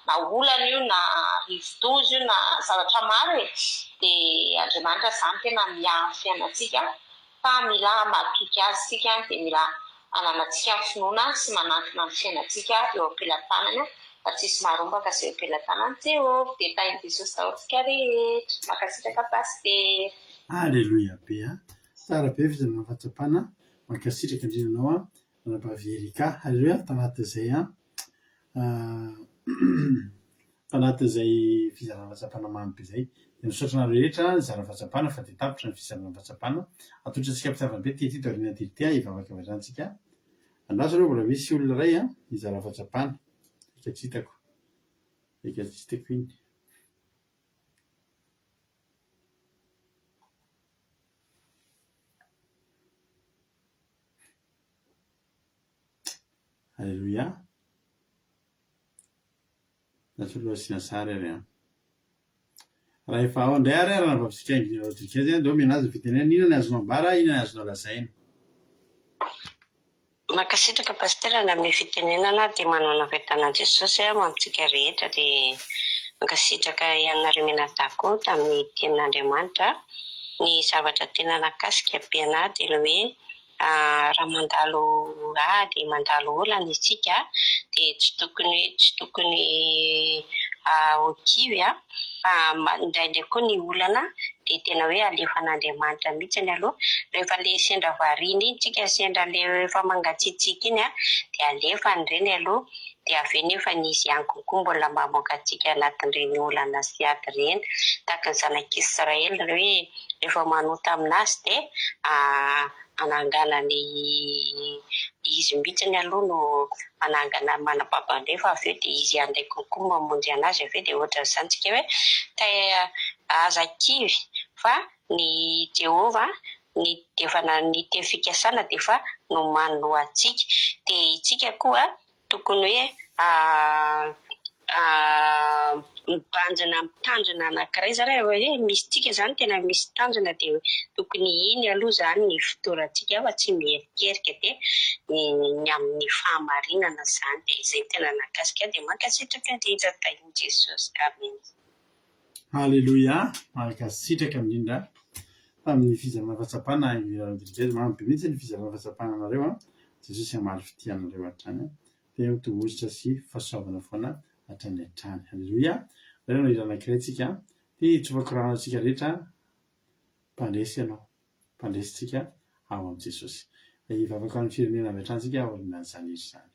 na olana io na rivo-doza io na zavatra maro dia Andriamanitra izany tena miahy fiainantsika fa mila matoky azy sika dia mila ananantsika finoana sy manantona ny fiainantsika eo am-pelantanana fa tsisy marombaka sy eo am-pelantanany Jehovah dia tain'i Jesosy dahotsika rehetra. Makasitraka pasitera. Alleluia be tsara be fizarana fahatsapana makasitraka indrindra anao anabavy Erika. Alleluia. Tanatin'izay tanatin'izay fizarana fahatsapana mamy be izay dia misaotra anareo rehetra nizarana fahatsapana fa dia tapitra ny fizarana fahatsapana atolotra antsika mpitiavana be tetito aoriana dite hivavaka avadrantsika andraso aloha mbola misy olona iray nizarana fahatsapana ekatsitako iny. Alleluia. Nasolo asiana sary ary raha efa ao indray ary raha navavitsika inginaotrika azy deo menazy fitenena inona ny azonao ambara inona ny azonao lazaina. Makasitraka pasitera na amin'ny fitenenana dia manao navetanan'i Jesosy mampitsika rehetra dia makasitraka ianareo mianadako tamin'ny tenin'Andriamanitra ny zavatra tena nakasika be anahy dia ilay hoe raha mandalo ady mandalo olana isika dia tsy tokony ho kivy indraindray koa ny olana dia tena hoe alefan'Andriamanitra mihitsy ny aloha rehefa le sendra variana iny tsika sendra le efa mangatsiatsiaka iny dia alefany ireny aloha dia avy nefa nisy ihany kokoa mbola mamoaka antsika anatin'ireny olana sy ady ireny tahaka ny zanak'Israely hoe rehefa manota aminazy dia ananganany izy mihitsy ny aloha no manangana manababandray fa avy eo dia izy andray kokoa mamonjy anazy avy eo dia ohatra izany tsika hoe aza kivy fa ny Jehova ny teo fikasana dia efa no manoa antsika dia itsika koa tokony hoe mitandrina anankiray zany hoe misy tsika zany tena misy tanjona dia tokony iny aloha zany ny fotorantsika fa tsy mierikerika dia ny amin'ny fahamarinana zany dia izay tena nakasika dia mankasitraka indrindra tain'i Jesosy. Amen. Alleluia. Mankasitraka indrindra tamin'ny fizarana fahatsapana mamy be mihitsy ny fizarana fahatsapana anareo Jesosy hamaly fitianareo hatrany dia tobositra sy fahasoavana foana hatrany hatrany. Alleluia. Ireo no iranankiray tsika dia tsofako antsika rehetra mpandresy ianao mpandresitsika ao amin'i Jesosy hivavaka amin'ny firenena avy hatrany tsika aoriana izany izy izany.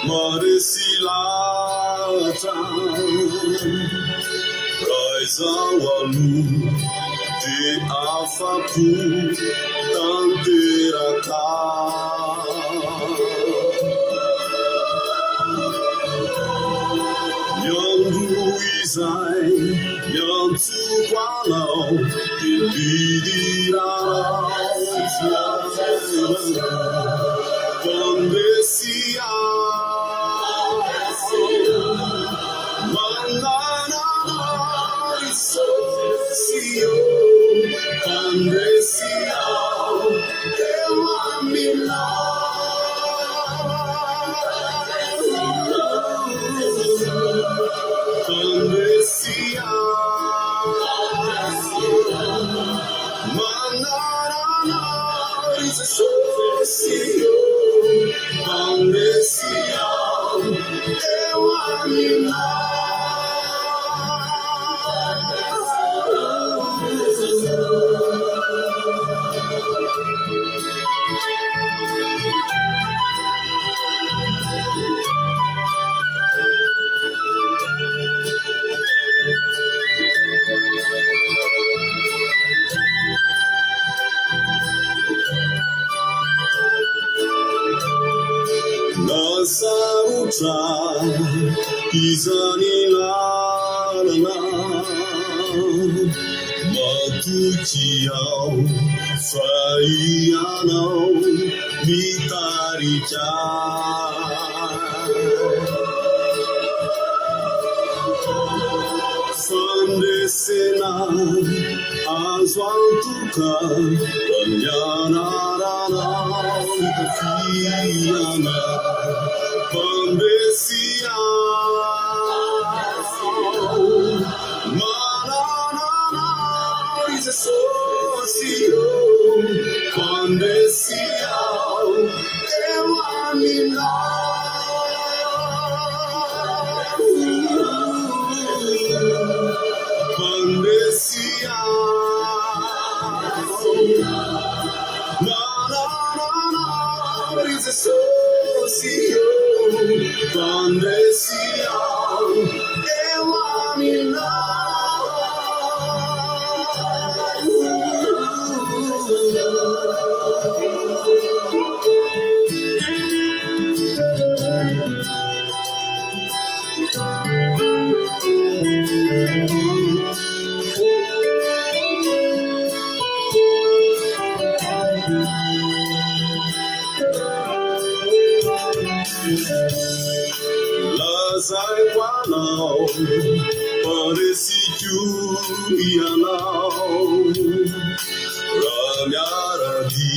maresy latra raha izao aloha dia afa-po tanteraka miandro izay miantsoko anao ilidiratsy Condesia, manana risosio, Condesia, emamila, Condesia, manana risosio. Condesia, ewamina. Nasarutra izany lalana matoky ao fa ianao mitarika fandresena azo antoka mianarana itafiana Condesia, manana risosio, Condesia, ewamina. Condesia, manana risosio, Condesia, ewamina. Lazai quanao, pareci ianao, ramiaradi,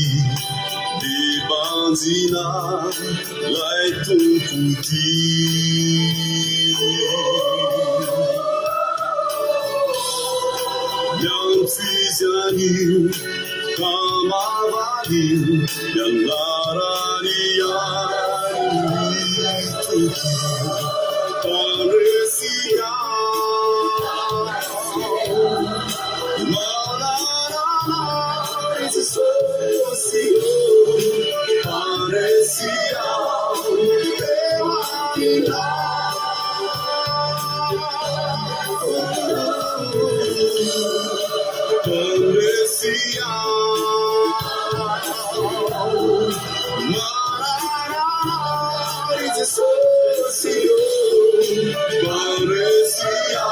di banzina, lai tumputi. Yang fizianio, kamavadio, yang laraniani, Condesia, manana risosio, Condesia, ewamina. Condesia, manana risosio, Condesia,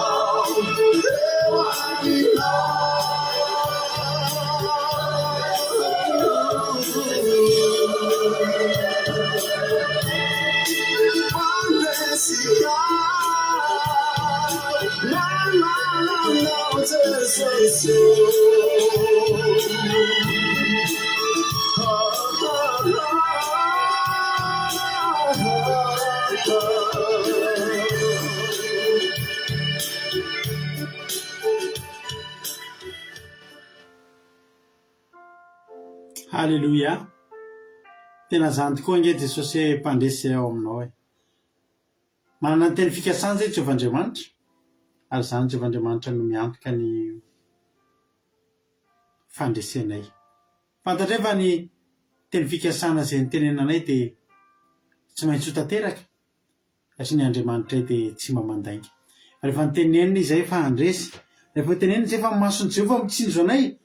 ewamina. Condesia, manana risosio. Halleluja. Tena zany tokoa nge Jesosy mpandresy ao aminao e. Manana ny teny fikasana zay Jehovandriamanitra, ary zany Jehovandriamanitra no miantoka ny fandresenay. Fantatrefa ny teny fikasana zay ny tenenanay dia tsy maintsy ho tanteraka satria ny Andriamanitra dia tsy mamandainga. Rehefa nitenenina izay fa andresy, rehefa tenenina izay fa masony Jehovah mitsinjo anay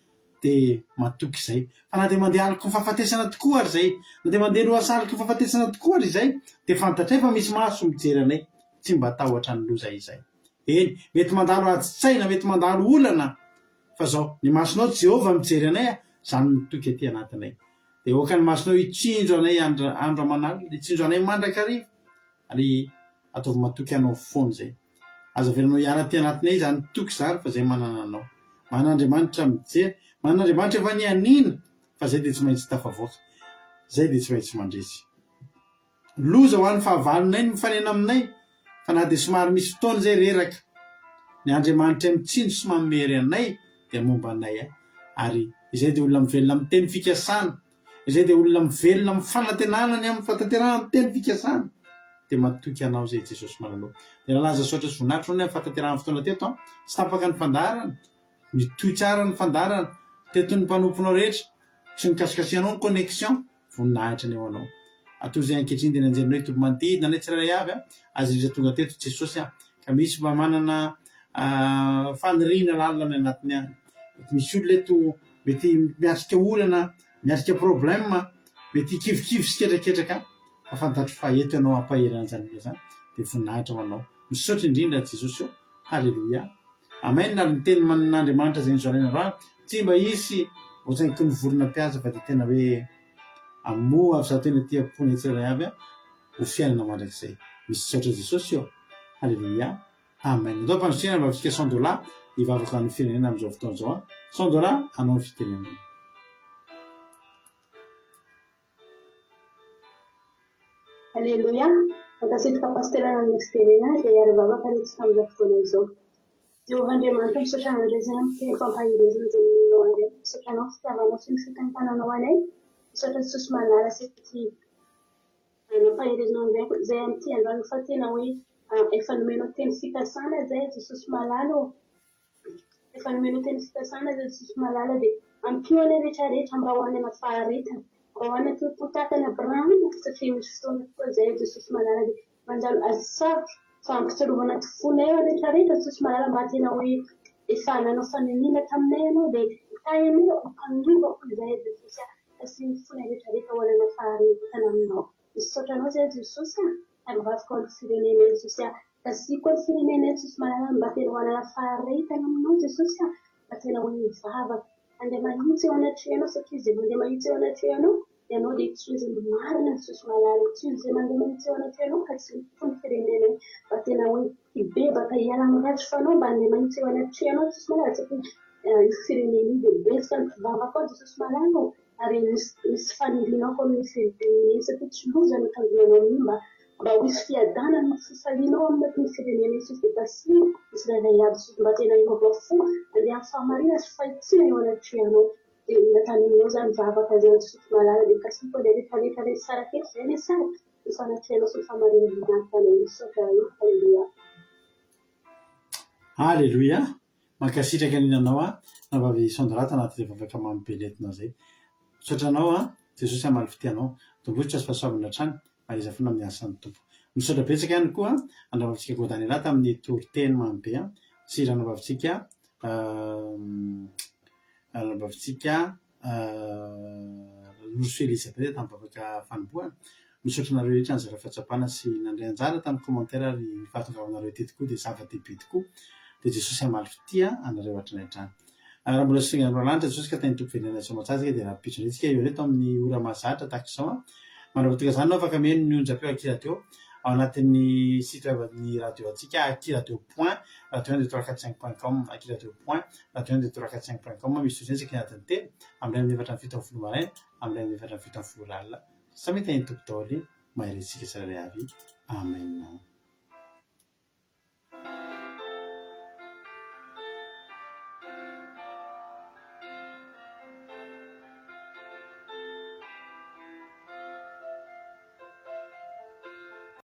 dia matoky izay. Fa na dia mandeha aliko ny fahafatesana tokoa ary izay, na dia mandeha loasa aliko ny fahafatesana tokoa ary izay, dia fantatray fa misy maso mijery anay, tsy mba atahotra ny loza izay. Eny, mety mandalo adi-tsaina, mety mandalo olana, fa zao ny masonao Jehovah mijery anay, izany mitoky aty anatinay. Dia oka ny masonao hitsinjo anay andro aman'alina, hitsinjo anay mandrakariva, ary ataovy matoky anao foana izay. Aza velanao hiara aty anatinay izany toky izany fa izay manana anao. Man'Andriamanitra mijery, man'Andriamanitra efa nianina, fa izay dia tsy maintsy tafavoaka, izay dia tsy maintsy mandresy. Loza ho an'ny fahavalonay ny mifanena aminay, fa na dia somary misy fotoana izay reraka, ny Andriamanitra mitsinjo sy mamery anay dia momba anay. Ary izay dia olona mivelona amin'ny teny fikasana, izay dia olona mivelona amin'ny fanantenana ny amin'ny fanatanterahana amin'ny teny fikasana, dia matoky anao izay Jesosy malalao. Dia nalaza soatra sy voninahitra ny fanatanterahana fotoana teto, tsy tapaka ny fandarana, mitohy tsara ny fandarana, teto ny mpanomponao rehetra, sy nikasikasianao ny connexion, voninahitra ny eo anao. Atao izay ankehitriny dia nanjerinao toby manodidina anay tsirairay avy, azy indrindra tonga teto Jesosy, ka misy mba manana faniriana lalina ny anatiny any. Misy olona eto mety miatrika olana, miatrika problème, mety kivikivy sy ketraketraka, fa fantatro fa eto ianao ampahirana an'izany izany, dia voninahitra ho anao. Misaotra indrindra Jesosy eo. Halleluia. Amen. Ary ny teny man'Andriamanitra izay nizoraina androany, tsy mba hisy ohatran'ny ny vorona mpiasa, fa dia tena hoe amoa avy zato eny aty am-pony tsirairay avy ho fiainana mandrakizay. Misaotra Jesosy eo. Halleluia. Amen. Atao mpandrosoana mba vitsika $100 hivavaka ny firenena amin'izao fotoana izao. $100 hanao ny fitenenana. Alléluia. Mankasitraka pastorana amin'ny fitenena dia hiara-bavaka ny tsy tamin'izao fotoana izao. Jehovah Andriamanitra, misaotra anao indray izany amin'ny teny fampahirezana izay ninao indray. Misaotra anao fitiavanao sy ny fitantananao anay. Misaotra Jesosy manara sy ty nampahirezanao izay amin'ity androany fa tena hoe efa nomenao teny fikasana izay Jesosy malala. Efa nomenao teny fikasana izay Jesosy malala dia ampio anay rehetrarehetra mba ho anana faharetana. Mba ho anana tototakana Abraham satria misy fotoana tokoa izay Jesosy malala dia manjalo asarotra fa ampitsirovana ty fonay rehetrarehetra Jesosy malala mba tena hoe efa nanao fanenina taminay ianao dia tainay ampandrovako izay Jesosy sy ny fonay rehetrarehetra ho anana faharetana aminao. Misaotra anao izay Jesosy ary mivavaka ao amin'ny firenenay Jesosy kasiko ny firenenay Jesosy malala mba tena ho anana faharetana aminao Jesosy mba tena hoe mivavaka andeha mahitsy eo anatrehanao satria izay mandeha mahitsy eo anatrehanao ianao dia tsy izay marina Jesosy malala tsy izay mandeha mahitsy eo anatrehanao ka tsy fony firenenay mba tena hoe hibebaka hiala miratry fanao mba andeha mahitsy eo anatrehanao Jesosy malala satria io firenena io dia betsaka ny mpivavaka ao Jesosy malala ary misy fanirianao koa amin'ny firenena satria tsy loza ny tanjonanao io mba ho hisy fiadanana ny fifalianao amin'ny firenena Jesosy dia basi misy rairay aby Jesosy mba tena hiova fo andeha amin'ny fahamarina sy fahitsina eo anatrehanao dia nataninao izany vavaka izany Jesosy malala dia kasiko dia rehetrarehetra rehetra tsara kely izay ny sara ny fanatrehanao sy ny fahamarina vinantanay misaotra io. Halleluia. Halleluia. Mankasitraka ninanao navavy $100 tanaty vavaka mampibenetinao izay. Misaotra anao Jesosy hamaly fitianao. Tombotra sy fahasoavana hatrany mariza fona amin'ny asan'ny tompo. Misaotra betsaka ihany koa andravavitsika Godanela tamin'ny toriteny mambe sy ranavavitsika Roso Elisabeth tamin'ny vavaka fanombohana. Misaotra nareo rehetra ny zara fahatsapana sy nandray anjara tamin'ny commentaire ary fahatongavanareo ty tokoa dia zava-dehibe tokoa. Dia Jesosy hamaly fitia anareo hatrany hatrany. Raha mbola sy andro lanitra Jesosy ka tany tompo venena sao matsatsaika dia raha pitronetsika eo reto amin'ny ora mahazatra tahaka izao mandrapatika izany nao afaka miheno ny onjam-peo akiradio ao anatin'ny site web ny radio antsika akiradio.com radio12345.com akiradio.radio12345.com misy tosentsika anatin'ny teny amin'ilay amin'ny efatra ny fito amin'ny folo maraina amin'ilay amin'ny efatra ny fito amin'ny folo alina samy teny tompo daholo maherentsika tsirairay avy. Amen.